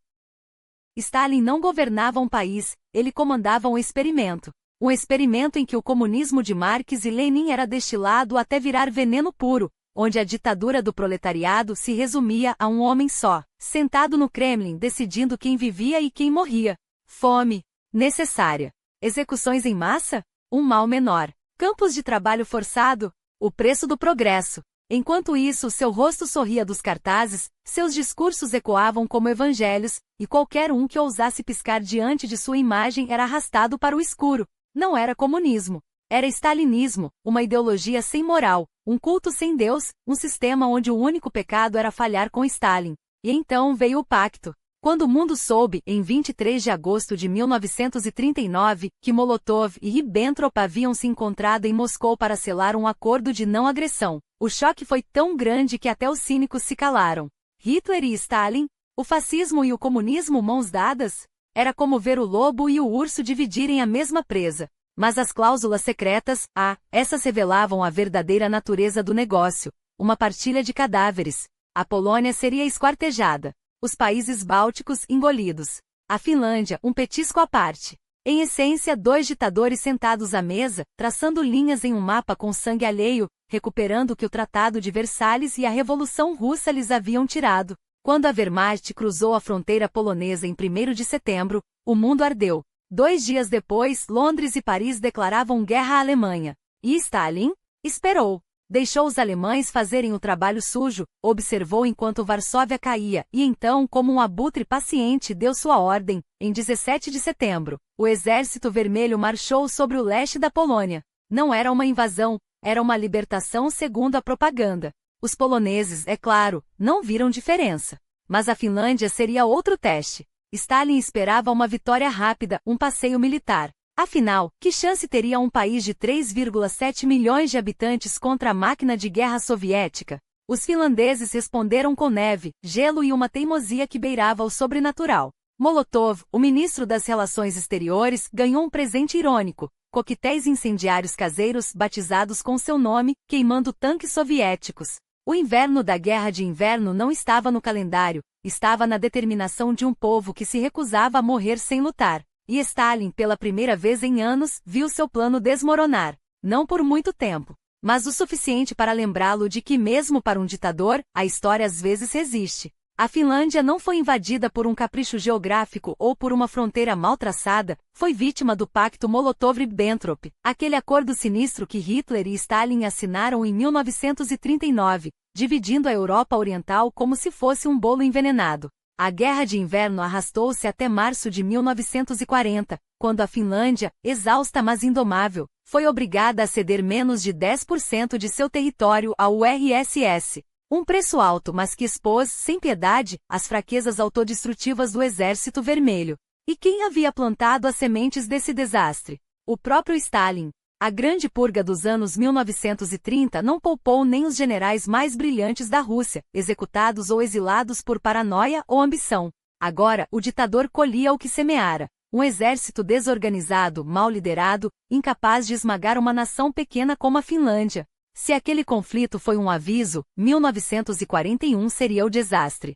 Stalin não governava um país, ele comandava um experimento. Um experimento em que o comunismo de Marx e Lenin era destilado até virar veneno puro, onde a ditadura do proletariado se resumia a um homem só, sentado no Kremlin decidindo quem vivia e quem morria. Fome necessária. Execuções em massa? Um mal menor. Campos de trabalho forçado? O preço do progresso. Enquanto isso, seu rosto sorria dos cartazes, seus discursos ecoavam como evangelhos, e qualquer um que ousasse piscar diante de sua imagem era arrastado para o escuro. Não era comunismo. Era stalinismo, uma ideologia sem moral, um culto sem Deus, um sistema onde o único pecado era falhar com Stalin. E então veio o pacto. Quando o mundo soube, em 23 de agosto de 1939, que Molotov e Ribbentrop haviam se encontrado em Moscou para selar um acordo de não agressão, o choque foi tão grande que até os cínicos se calaram. Hitler e Stalin? O fascismo e o comunismo mãos dadas? Era como ver o lobo e o urso dividirem a mesma presa. Mas as cláusulas secretas, essas revelavam a verdadeira natureza do negócio: uma partilha de cadáveres. A Polônia seria esquartejada. Os países bálticos engolidos. A Finlândia, um petisco à parte. Em essência, dois ditadores sentados à mesa, traçando linhas em um mapa com sangue alheio, recuperando o que o Tratado de Versalhes e a Revolução Russa lhes haviam tirado. Quando a Wehrmacht cruzou a fronteira polonesa em 1º de setembro, o mundo ardeu. 2 dias depois, Londres e Paris declaravam guerra à Alemanha. E Stalin? Esperou. Deixou os alemães fazerem o trabalho sujo, observou enquanto Varsóvia caía, e então, como um abutre paciente, deu sua ordem. Em 17 de setembro, o Exército Vermelho marchou sobre o leste da Polônia. Não era uma invasão, era uma libertação segundo a propaganda. Os poloneses, é claro, não viram diferença. Mas a Finlândia seria outro teste. Stalin esperava uma vitória rápida, um passeio militar. Afinal, que chance teria um país de 3,7 milhões de habitantes contra a máquina de guerra soviética? Os finlandeses responderam com neve, gelo e uma teimosia que beirava o sobrenatural. Molotov, o ministro das Relações Exteriores, ganhou um presente irônico: coquetéis incendiários caseiros batizados com seu nome, queimando tanques soviéticos. O inverno da Guerra de Inverno não estava no calendário, estava na determinação de um povo que se recusava a morrer sem lutar. E Stalin, pela primeira vez em anos, viu seu plano desmoronar. Não por muito tempo, mas o suficiente para lembrá-lo de que, mesmo para um ditador, a história às vezes resiste. A Finlândia não foi invadida por um capricho geográfico ou por uma fronteira mal traçada, foi vítima do pacto Molotov-Ribbentrop, aquele acordo sinistro que Hitler e Stalin assinaram em 1939. dividindo a Europa Oriental como se fosse um bolo envenenado. A Guerra de Inverno arrastou-se até março de 1940, quando a Finlândia, exausta mas indomável, foi obrigada a ceder menos de 10% de seu território ao URSS. Um preço alto, mas que expôs, sem piedade, as fraquezas autodestrutivas do Exército Vermelho. E quem havia plantado as sementes desse desastre? O próprio Stalin. A grande purga dos anos 1930 não poupou nem os generais mais brilhantes da Rússia, executados ou exilados por paranoia ou ambição. Agora, o ditador colhia o que semeara. Um exército desorganizado, mal liderado, incapaz de esmagar uma nação pequena como a Finlândia. Se aquele conflito foi um aviso, 1941 seria o desastre.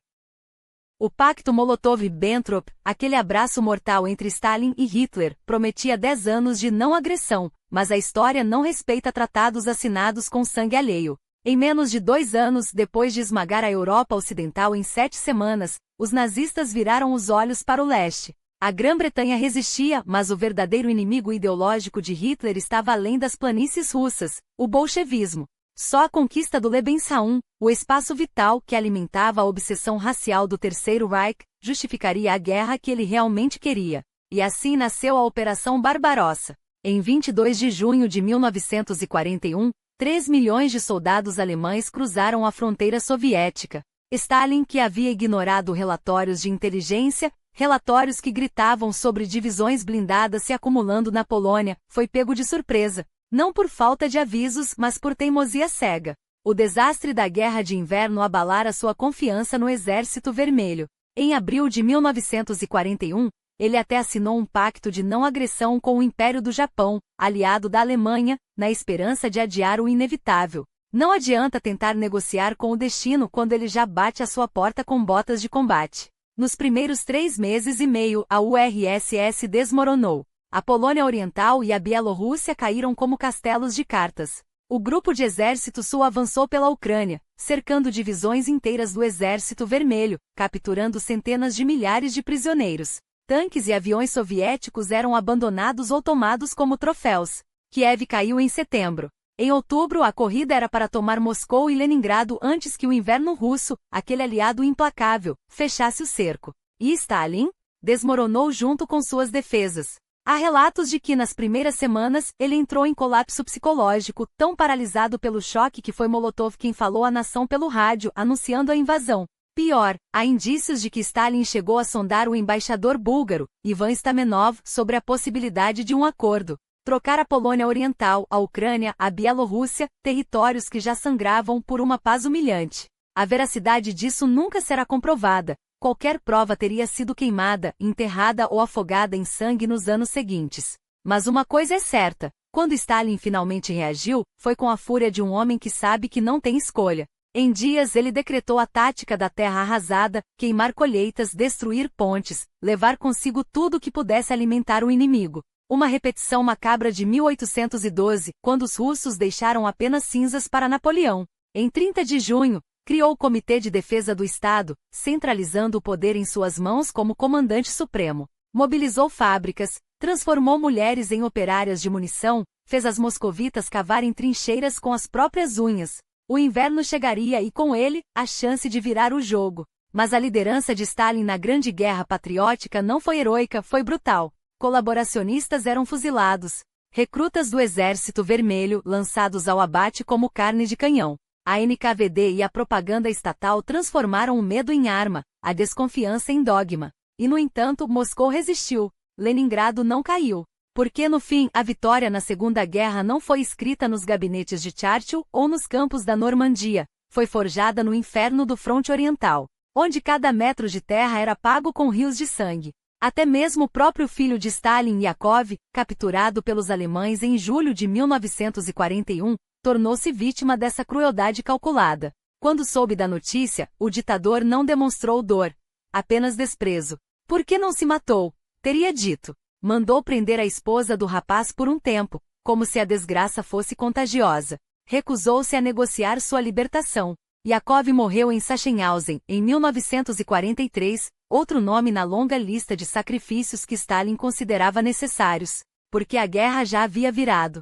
O pacto Molotov-Ribbentrop, aquele abraço mortal entre Stalin e Hitler, prometia 10 anos de não agressão, mas a história não respeita tratados assinados com sangue alheio. Em menos de 2 anos, depois de esmagar a Europa Ocidental em 7 semanas, os nazistas viraram os olhos para o leste. A Grã-Bretanha resistia, mas o verdadeiro inimigo ideológico de Hitler estava além das planícies russas, o bolchevismo. Só a conquista do Lebensraum, o espaço vital que alimentava a obsessão racial do Terceiro Reich, justificaria a guerra que ele realmente queria. E assim nasceu a Operação Barbarossa. Em 22 de junho de 1941, 3 milhões de soldados alemães cruzaram a fronteira soviética. Stalin, que havia ignorado relatórios de inteligência, relatórios que gritavam sobre divisões blindadas se acumulando na Polônia, foi pego de surpresa. Não por falta de avisos, mas por teimosia cega. O desastre da Guerra de Inverno abalara sua confiança no Exército Vermelho. Em abril de 1941, ele até assinou um pacto de não agressão com o Império do Japão, aliado da Alemanha, na esperança de adiar o inevitável. Não adianta tentar negociar com o destino quando ele já bate à sua porta com botas de combate. Nos primeiros 3 meses e meio, a URSS desmoronou. A Polônia Oriental e a Bielorrússia caíram como castelos de cartas. O grupo de exército sul avançou pela Ucrânia, cercando divisões inteiras do Exército Vermelho, capturando centenas de milhares de prisioneiros. Tanques e aviões soviéticos eram abandonados ou tomados como troféus. Kiev caiu em setembro. Em outubro, a corrida era para tomar Moscou e Leningrado antes que o inverno russo, aquele aliado implacável, fechasse o cerco. E Stalin? Desmoronou junto com suas defesas. Há relatos de que nas primeiras semanas, ele entrou em colapso psicológico, tão paralisado pelo choque que foi Molotov quem falou à nação pelo rádio, anunciando a invasão. Pior, há indícios de que Stalin chegou a sondar o embaixador búlgaro, Ivan Stamenov, sobre a possibilidade de um acordo. Trocar a Polônia Oriental, a Ucrânia, a Bielorrússia, territórios que já sangravam por uma paz humilhante. A veracidade disso nunca será comprovada. Qualquer prova teria sido queimada, enterrada ou afogada em sangue nos anos seguintes. Mas uma coisa é certa, quando Stalin finalmente reagiu, foi com a fúria de um homem que sabe que não tem escolha. Em dias ele decretou a tática da terra arrasada, queimar colheitas, destruir pontes, levar consigo tudo que pudesse alimentar o inimigo. Uma repetição macabra de 1812, quando os russos deixaram apenas cinzas para Napoleão. Em 30 de junho, criou o Comitê de Defesa do Estado, centralizando o poder em suas mãos como comandante supremo. Mobilizou fábricas, transformou mulheres em operárias de munição, fez as moscovitas cavarem trincheiras com as próprias unhas. O inverno chegaria e com ele, a chance de virar o jogo. Mas a liderança de Stalin na Grande Guerra Patriótica não foi heroica, foi brutal. Colaboracionistas eram fuzilados. Recrutas do Exército Vermelho lançados ao abate como carne de canhão. A NKVD e a propaganda estatal transformaram o medo em arma, a desconfiança em dogma. E no entanto, Moscou resistiu. Leningrado não caiu. Porque no fim, a vitória na Segunda Guerra não foi escrita nos gabinetes de Churchill ou nos campos da Normandia. Foi forjada no inferno do fronte oriental, onde cada metro de terra era pago com rios de sangue. Até mesmo o próprio filho de Stalin, Yakov, capturado pelos alemães em julho de 1941, tornou-se vítima dessa crueldade calculada. Quando soube da notícia, o ditador não demonstrou dor, apenas desprezo. Por que não se matou? Teria dito. Mandou prender a esposa do rapaz por um tempo, como se a desgraça fosse contagiosa. Recusou-se a negociar sua libertação. Yakov morreu em Sachsenhausen, em 1943, outro nome na longa lista de sacrifícios que Stalin considerava necessários, porque a guerra já havia virado.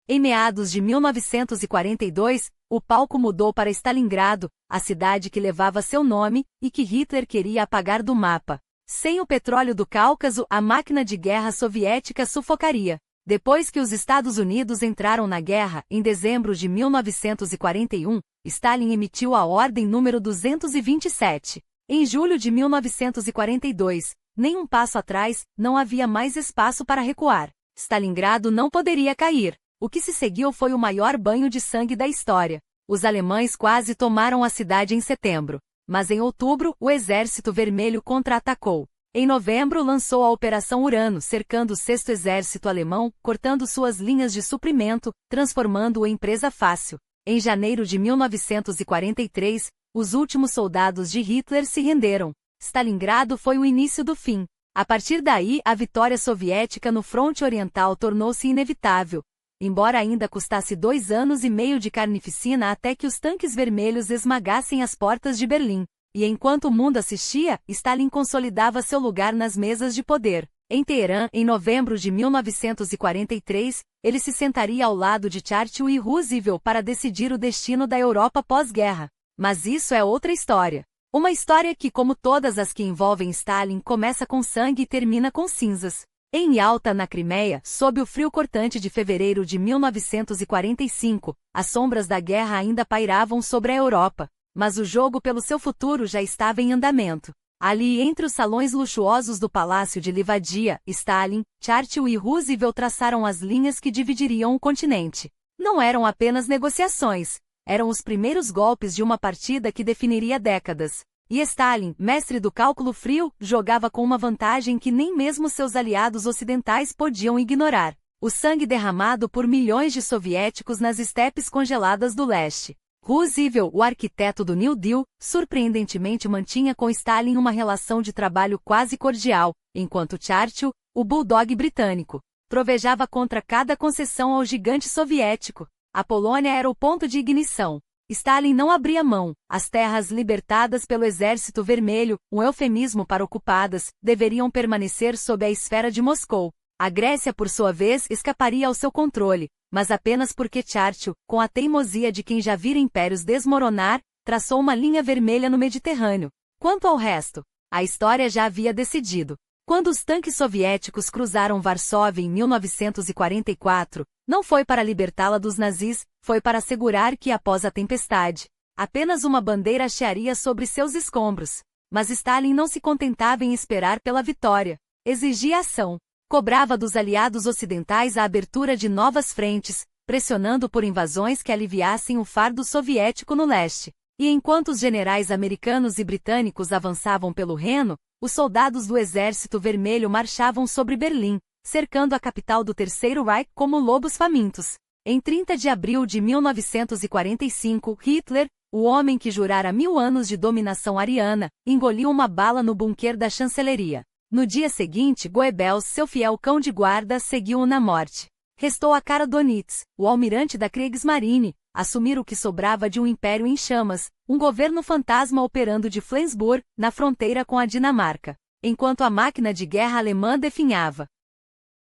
Em meados de 1942, O palco mudou para Stalingrado, a cidade que levava seu nome e que Hitler queria apagar do mapa. Sem o petróleo do Cáucaso, a máquina de guerra soviética sufocaria. Depois que os Estados Unidos entraram na guerra, em dezembro de 1941, Stalin emitiu a Ordem número 227. Em julho de 1942, nem um passo atrás, não havia mais espaço para recuar. Stalingrado não poderia cair. O que se seguiu foi o maior banho de sangue da história. Os alemães quase tomaram a cidade em setembro. Mas em outubro, o Exército Vermelho contra-atacou. Em novembro lançou a Operação Urano, cercando o 6º Exército Alemão, cortando suas linhas de suprimento, transformando-o em presa fácil. Em janeiro de 1943, os últimos soldados de Hitler se renderam. Stalingrado foi o início do fim. A partir daí, a vitória soviética no fronte oriental tornou-se inevitável. Embora ainda custasse 2 anos e meio de carnificina até que os tanques vermelhos esmagassem as portas de Berlim. E enquanto o mundo assistia, Stalin consolidava seu lugar nas mesas de poder. Em Teherã, em novembro de 1943, ele se sentaria ao lado de Churchill e Roosevelt para decidir o destino da Europa pós-guerra. Mas isso é outra história. Uma história que, como todas as que envolvem Stalin, começa com sangue e termina com cinzas. Em Yalta, na Crimeia, sob o frio cortante de fevereiro de 1945, as sombras da guerra ainda pairavam sobre a Europa. Mas o jogo pelo seu futuro já estava em andamento. Ali, entre os salões luxuosos do Palácio de Livadia, Stalin, Churchill e Roosevelt traçaram as linhas que dividiriam o continente. Não eram apenas negociações. Eram os primeiros golpes de uma partida que definiria décadas. E Stalin, mestre do cálculo frio, jogava com uma vantagem que nem mesmo seus aliados ocidentais podiam ignorar: o sangue derramado por milhões de soviéticos nas estepes congeladas do leste. Roosevelt, o arquiteto do New Deal, surpreendentemente mantinha com Stalin uma relação de trabalho quase cordial, enquanto Churchill, o bulldog britânico, trovejava contra cada concessão ao gigante soviético. A Polônia era o ponto de ignição. Stalin não abria mão. As terras libertadas pelo Exército Vermelho, um eufemismo para ocupadas, deveriam permanecer sob a esfera de Moscou. A Grécia, por sua vez, escaparia ao seu controle, mas apenas porque Churchill, com a teimosia de quem já vira impérios desmoronar, traçou uma linha vermelha no Mediterrâneo. Quanto ao resto, a história já havia decidido. Quando os tanques soviéticos cruzaram Varsóvia em 1944, não foi para libertá-la dos nazis, foi para assegurar que, após a tempestade, apenas uma bandeira hastearia sobre seus escombros. Mas Stalin não se contentava em esperar pela vitória. Exigia ação. Cobrava dos aliados ocidentais a abertura de novas frentes, pressionando por invasões que aliviassem o fardo soviético no leste. E enquanto os generais americanos e britânicos avançavam pelo Reno, os soldados do Exército Vermelho marchavam sobre Berlim, cercando a capital do Terceiro Reich como lobos famintos. Em 30 de abril de 1945, Hitler, o homem que jurara 1000 anos de dominação ariana, engoliu uma bala no bunker da chancelaria. No dia seguinte, Goebbels, seu fiel cão de guarda, seguiu-o na morte. Restou a Karl Donitz, o almirante da Kriegsmarine, assumir o que sobrava de um império em chamas, um governo fantasma operando de Flensburg, na fronteira com a Dinamarca, enquanto a máquina de guerra alemã definhava.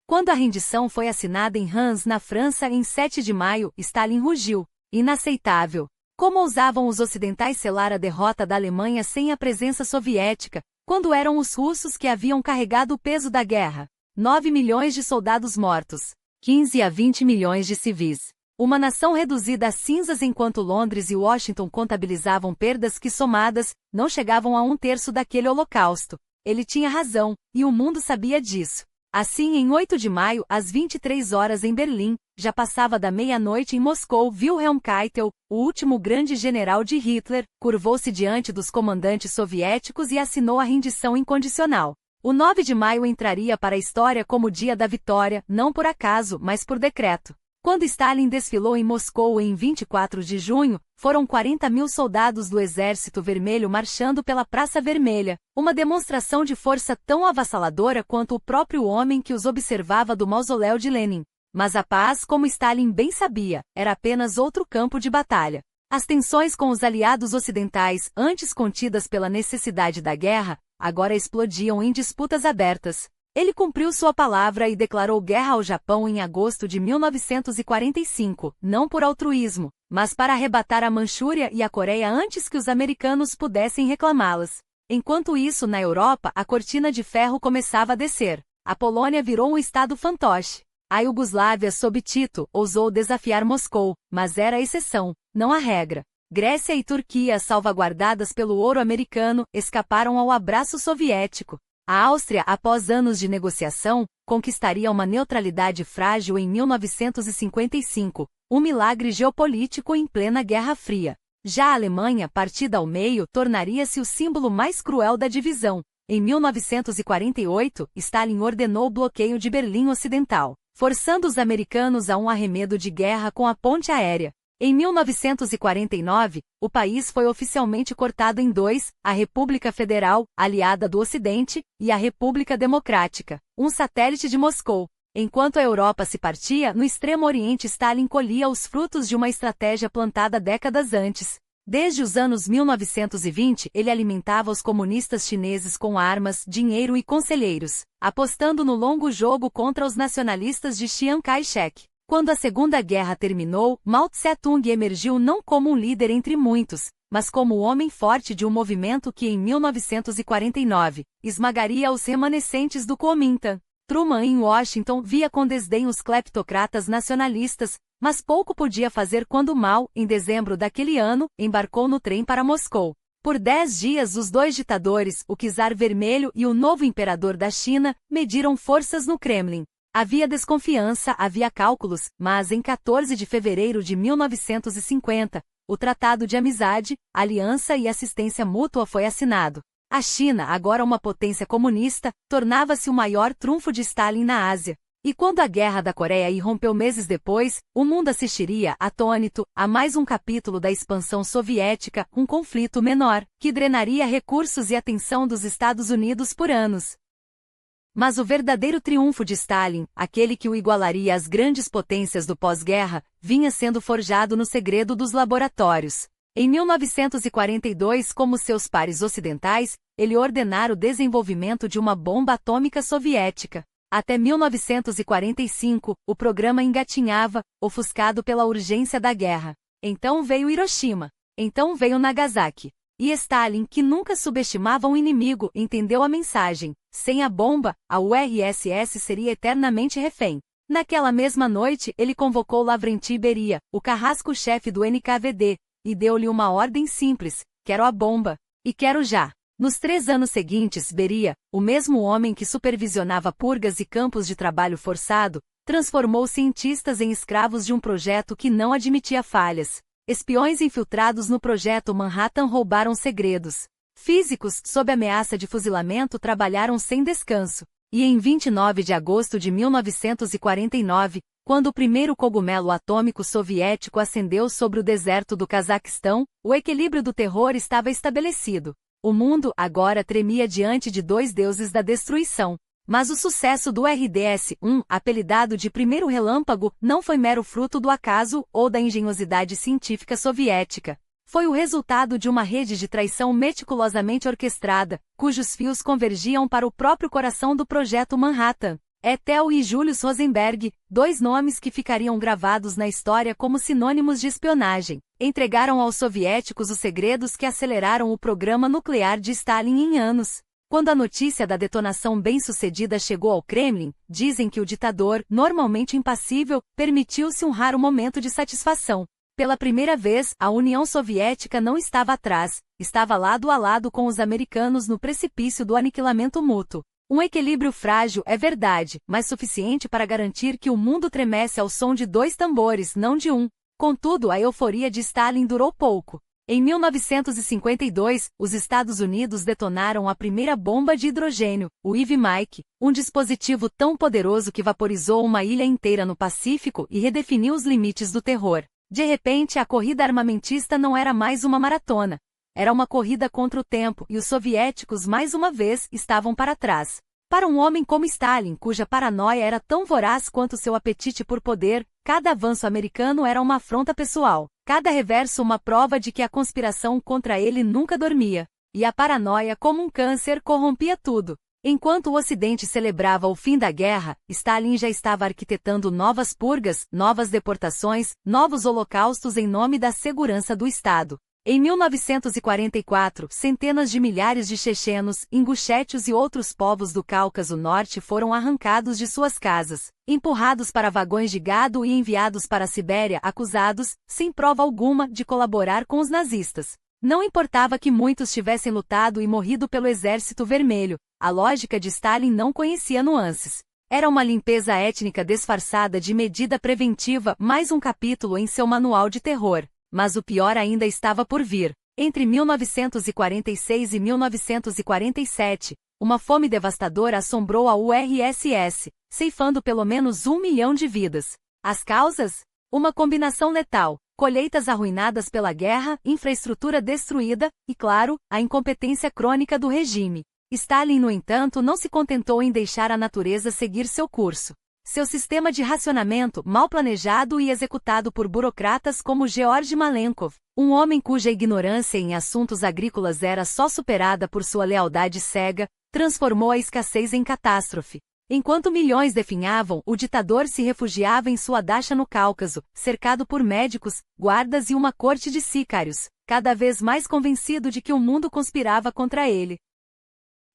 Quando a rendição foi assinada em Reims, na França, em 7 de maio, Stalin rugiu: inaceitável! Como ousavam os ocidentais selar a derrota da Alemanha sem a presença soviética, quando eram os russos que haviam carregado o peso da guerra? 9 milhões de soldados mortos, 15 a 20 milhões de civis. Uma nação reduzida a cinzas enquanto Londres e Washington contabilizavam perdas que, somadas, não chegavam a 1/3 daquele holocausto. Ele tinha razão, e o mundo sabia disso. Assim, em 8 de maio, às 23 horas em Berlim, já passava da meia-noite em Moscou, Wilhelm Keitel, o último grande general de Hitler, curvou-se diante dos comandantes soviéticos e assinou a rendição incondicional. O 9 de maio entraria para a história como o dia da vitória, não por acaso, mas por decreto. Quando Stalin desfilou em Moscou em 24 de junho, foram 40.000 soldados do Exército Vermelho marchando pela Praça Vermelha, uma demonstração de força tão avassaladora quanto o próprio homem que os observava do mausoléu de Lenin. Mas a paz, como Stalin bem sabia, era apenas outro campo de batalha. As tensões com os aliados ocidentais, antes contidas pela necessidade da guerra, agora explodiam em disputas abertas. Ele cumpriu sua palavra e declarou guerra ao Japão em agosto de 1945, não por altruísmo, mas para arrebatar a Manchúria e a Coreia antes que os americanos pudessem reclamá-las. Enquanto isso, na Europa, a cortina de ferro começava a descer. A Polônia virou um estado fantoche. A Iugoslávia, sob Tito, ousou desafiar Moscou, mas era a exceção, não a regra. Grécia e Turquia, salvaguardadas pelo ouro americano, escaparam ao abraço soviético. A Áustria, após anos de negociação, conquistaria uma neutralidade frágil em 1955, um milagre geopolítico em plena Guerra Fria. Já a Alemanha, partida ao meio, tornaria-se o símbolo mais cruel da divisão. Em 1948, Stalin ordenou o bloqueio de Berlim Ocidental, forçando os americanos a um arremedo de guerra com a ponte aérea. Em 1949, o país foi oficialmente cortado em dois, a República Federal, aliada do Ocidente, e a República Democrática, um satélite de Moscou. Enquanto a Europa se partia, no Extremo Oriente Stalin colhia os frutos de uma estratégia plantada décadas antes. Desde os anos 1920, ele alimentava os comunistas chineses com armas, dinheiro e conselheiros, apostando no longo jogo contra os nacionalistas de Chiang Kai-shek. Quando a Segunda Guerra terminou, Mao Tse-tung emergiu não como um líder entre muitos, mas como o homem forte de um movimento que em 1949 esmagaria os remanescentes do Kuomintang. Truman, em Washington, via com desdém os cleptocratas nacionalistas, mas pouco podia fazer quando Mao, em dezembro daquele ano, embarcou no trem para Moscou. Por 10 dias os dois ditadores, o Czar Vermelho e o novo imperador da China, mediram forças no Kremlin. Havia desconfiança, havia cálculos, mas em 14 de fevereiro de 1950, o Tratado de Amizade, Aliança e Assistência Mútua foi assinado. A China, agora uma potência comunista, tornava-se o maior trunfo de Stalin na Ásia. E quando a Guerra da Coreia irrompeu meses depois, o mundo assistiria, atônito, a mais um capítulo da expansão soviética, um conflito menor, que drenaria recursos e atenção dos Estados Unidos por anos. Mas o verdadeiro triunfo de Stalin, aquele que o igualaria às grandes potências do pós-guerra, vinha sendo forjado no segredo dos laboratórios. Em 1942, como seus pares ocidentais, ele ordenara o desenvolvimento de uma bomba atômica soviética. Até 1945, o programa engatinhava, ofuscado pela urgência da guerra. Então veio Hiroshima. Então veio Nagasaki. E Stalin, que nunca subestimava um inimigo, entendeu a mensagem. Sem a bomba, a URSS seria eternamente refém. Naquela mesma noite, ele convocou Lavrenti Beria, o carrasco-chefe do NKVD, e deu-lhe uma ordem simples: quero a bomba. E quero já. Nos 3 anos seguintes, Beria, o mesmo homem que supervisionava purgas e campos de trabalho forçado, transformou cientistas em escravos de um projeto que não admitia falhas. Espiões infiltrados no projeto Manhattan roubaram segredos. Físicos, sob ameaça de fuzilamento, trabalharam sem descanso. E em 29 de agosto de 1949, quando o primeiro cogumelo atômico soviético acendeu sobre o deserto do Cazaquistão, o equilíbrio do terror estava estabelecido. O mundo, agora, tremia diante de 2 deuses da destruição. Mas o sucesso do RDS-1, apelidado de primeiro relâmpago, não foi mero fruto do acaso ou da engenhosidade científica soviética. Foi o resultado de uma rede de traição meticulosamente orquestrada, cujos fios convergiam para o próprio coração do projeto Manhattan. Ethel e Julius Rosenberg, 2 nomes que ficariam gravados na história como sinônimos de espionagem, entregaram aos soviéticos os segredos que aceleraram o programa nuclear de Stalin em anos. Quando a notícia da detonação bem-sucedida chegou ao Kremlin, dizem que o ditador, normalmente impassível, permitiu-se um raro momento de satisfação. Pela primeira vez, a União Soviética não estava atrás, estava lado a lado com os americanos no precipício do aniquilamento mútuo. Um equilíbrio frágil, é verdade, mas suficiente para garantir que o mundo tremesse ao som de 2 tambores, não de um. Contudo, a euforia de Stalin durou pouco. Em 1952, os Estados Unidos detonaram a primeira bomba de hidrogênio, o Ivy Mike, um dispositivo tão poderoso que vaporizou uma ilha inteira no Pacífico e redefiniu os limites do terror. De repente, a corrida armamentista não era mais uma maratona. Era uma corrida contra o tempo e os soviéticos, mais uma vez, estavam para trás. Para um homem como Stalin, cuja paranoia era tão voraz quanto seu apetite por poder, cada avanço americano era uma afronta pessoal. Cada reverso uma prova de que a conspiração contra ele nunca dormia. E a paranoia, como um câncer, corrompia tudo. Enquanto o Ocidente celebrava o fim da guerra, Stalin já estava arquitetando novas purgas, novas deportações, novos holocaustos em nome da segurança do Estado. Em 1944, centenas de milhares de chechenos, ingushétios e outros povos do Cáucaso Norte foram arrancados de suas casas, empurrados para vagões de gado e enviados para a Sibéria acusados, sem prova alguma, de colaborar com os nazistas. Não importava que muitos tivessem lutado e morrido pelo Exército Vermelho, a lógica de Stalin não conhecia nuances. Era uma limpeza étnica disfarçada de medida preventiva, mais um capítulo em seu manual de terror. Mas o pior ainda estava por vir. Entre 1946 e 1947, uma fome devastadora assombrou a URSS, ceifando pelo menos 1 milhão de vidas. As causas? Uma combinação letal. Colheitas arruinadas pela guerra, infraestrutura destruída e, claro, a incompetência crônica do regime. Stalin, no entanto, não se contentou em deixar a natureza seguir seu curso. Seu sistema de racionamento, mal planejado e executado por burocratas como Georgy Malenkov, um homem cuja ignorância em assuntos agrícolas era só superada por sua lealdade cega, transformou a escassez em catástrofe. Enquanto milhões definhavam, o ditador se refugiava em sua dacha no Cáucaso, cercado por médicos, guardas e uma corte de sicários, cada vez mais convencido de que o mundo conspirava contra ele.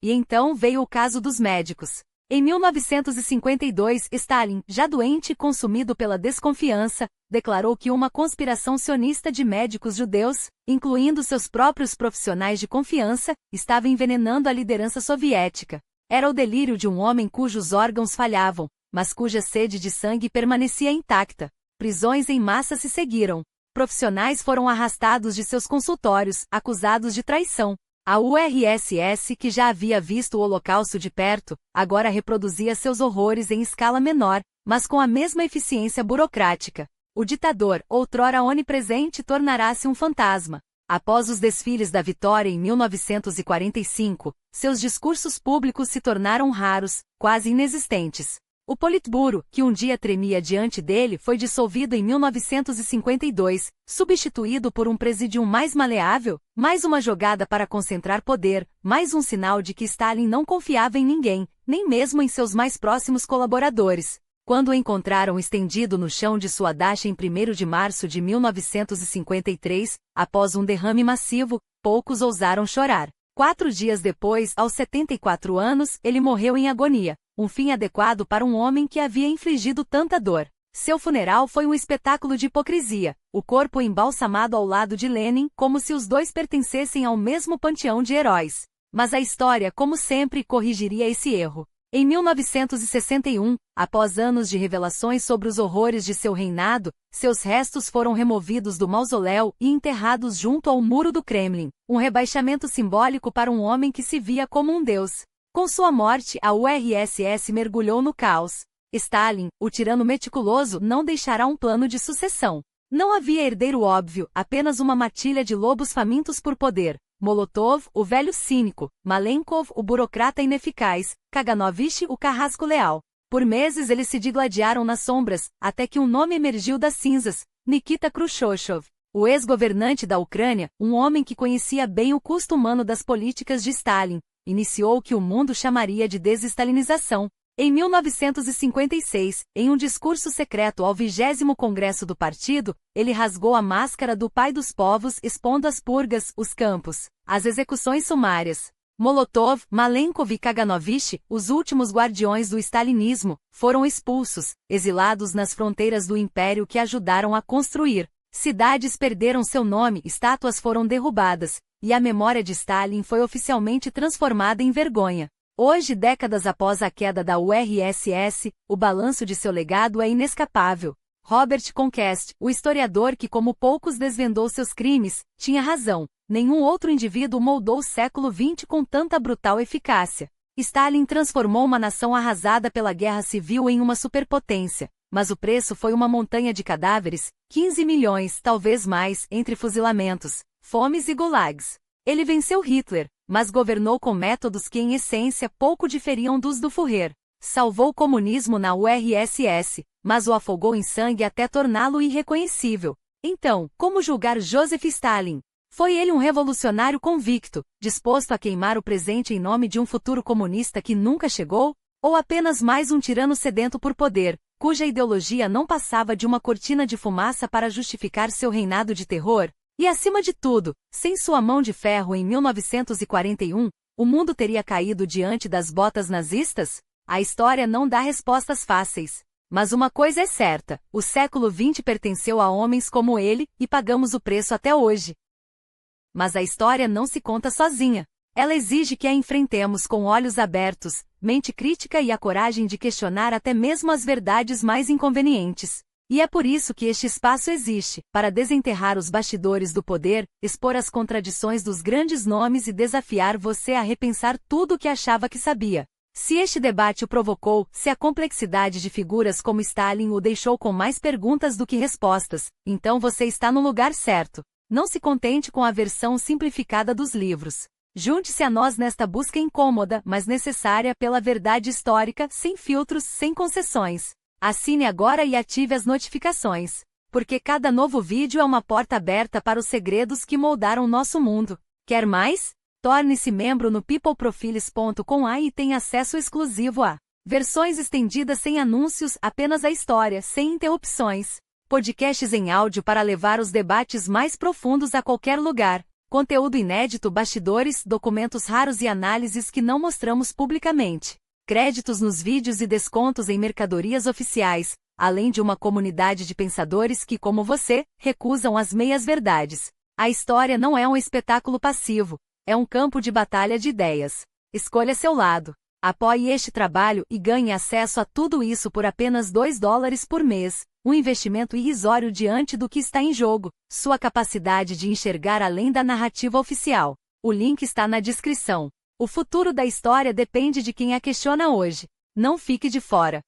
E então veio o caso dos médicos. Em 1952, Stalin, já doente e consumido pela desconfiança, declarou que uma conspiração sionista de médicos judeus, incluindo seus próprios profissionais de confiança, estava envenenando a liderança soviética. Era o delírio de um homem cujos órgãos falhavam, mas cuja sede de sangue permanecia intacta. Prisões em massa se seguiram. Profissionais foram arrastados de seus consultórios, acusados de traição. A URSS, que já havia visto o Holocausto de perto, agora reproduzia seus horrores em escala menor, mas com a mesma eficiência burocrática. O ditador, outrora onipresente, tornará-se um fantasma. Após os desfiles da vitória em 1945, seus discursos públicos se tornaram raros, quase inexistentes. O Politburo, que um dia tremia diante dele, foi dissolvido em 1952, substituído por um presidium mais maleável, mais uma jogada para concentrar poder, mais um sinal de que Stalin não confiava em ninguém, nem mesmo em seus mais próximos colaboradores. Quando o encontraram estendido no chão de sua dacha em 1º de março de 1953, após um derrame massivo, poucos ousaram chorar. 4 dias depois, aos 74 anos, ele morreu em agonia, um fim adequado para um homem que havia infligido tanta dor. Seu funeral foi um espetáculo de hipocrisia, o corpo embalsamado ao lado de Lenin, como se os dois pertencessem ao mesmo panteão de heróis. Mas a história, como sempre, corrigiria esse erro. Em 1961, após anos de revelações sobre os horrores de seu reinado, seus restos foram removidos do mausoléu e enterrados junto ao muro do Kremlin, um rebaixamento simbólico para um homem que se via como um deus. Com sua morte, a URSS mergulhou no caos. Stalin, o tirano meticuloso, não deixará um plano de sucessão. Não havia herdeiro óbvio, apenas uma matilha de lobos famintos por poder. Molotov, o velho cínico, Malenkov, o burocrata ineficaz, Kaganovich, o carrasco leal. Por meses eles se digladiaram nas sombras, até que um nome emergiu das cinzas, Nikita Khrushchev, o ex-governante da Ucrânia, um homem que conhecia bem o custo humano das políticas de Stalin, iniciou o que o mundo chamaria de desestalinização. Em 1956, em um discurso secreto ao 20º Congresso do Partido, ele rasgou a máscara do pai dos povos, expondo as purgas, os campos, as execuções sumárias. Molotov, Malenkov e Kaganovich, os últimos guardiões do stalinismo, foram expulsos, exilados nas fronteiras do império que ajudaram a construir. Cidades perderam seu nome, estátuas foram derrubadas, e a memória de Stalin foi oficialmente transformada em vergonha. Hoje, décadas após a queda da URSS, o balanço de seu legado é inescapável. Robert Conquest, o historiador que como poucos desvendou seus crimes, tinha razão. Nenhum outro indivíduo moldou o século XX com tanta brutal eficácia. Stalin transformou uma nação arrasada pela guerra civil em uma superpotência, mas o preço foi uma montanha de cadáveres, 15 milhões, talvez mais, entre fuzilamentos, fomes e gulags. Ele venceu Hitler, mas governou com métodos que em essência pouco diferiam dos do Führer. Salvou o comunismo na URSS, mas o afogou em sangue até torná-lo irreconhecível. Então, como julgar Joseph Stalin? Foi ele um revolucionário convicto, disposto a queimar o presente em nome de um futuro comunista que nunca chegou? Ou apenas mais um tirano sedento por poder, cuja ideologia não passava de uma cortina de fumaça para justificar seu reinado de terror? E acima de tudo, sem sua mão de ferro em 1941, o mundo teria caído diante das botas nazistas? A história não dá respostas fáceis. Mas uma coisa é certa, o século XX pertenceu a homens como ele, e pagamos o preço até hoje. Mas a história não se conta sozinha. Ela exige que a enfrentemos com olhos abertos, mente crítica e a coragem de questionar até mesmo as verdades mais inconvenientes. E é por isso que este espaço existe, para desenterrar os bastidores do poder, expor as contradições dos grandes nomes e desafiar você a repensar tudo o que achava que sabia. Se este debate o provocou, se a complexidade de figuras como Stalin o deixou com mais perguntas do que respostas, então você está no lugar certo. Não se contente com a versão simplificada dos livros. Junte-se a nós nesta busca incômoda, mas necessária pela verdade histórica, sem filtros, sem concessões. Assine agora e ative as notificações, porque cada novo vídeo é uma porta aberta para os segredos que moldaram nosso mundo. Quer mais? Torne-se membro no peopleprofiles.com e tenha acesso exclusivo a versões estendidas sem anúncios, apenas a história, sem interrupções. Podcasts em áudio para levar os debates mais profundos a qualquer lugar. Conteúdo inédito, bastidores, documentos raros e análises que não mostramos publicamente. Créditos nos vídeos e descontos em mercadorias oficiais, além de uma comunidade de pensadores que, como você, recusam as meias-verdades. A história não é um espetáculo passivo, é um campo de batalha de ideias. Escolha seu lado. Apoie este trabalho e ganhe acesso a tudo isso por apenas $2 por mês. Um investimento irrisório diante do que está em jogo, sua capacidade de enxergar além da narrativa oficial. O link está na descrição. O futuro da história depende de quem a questiona hoje. Não fique de fora.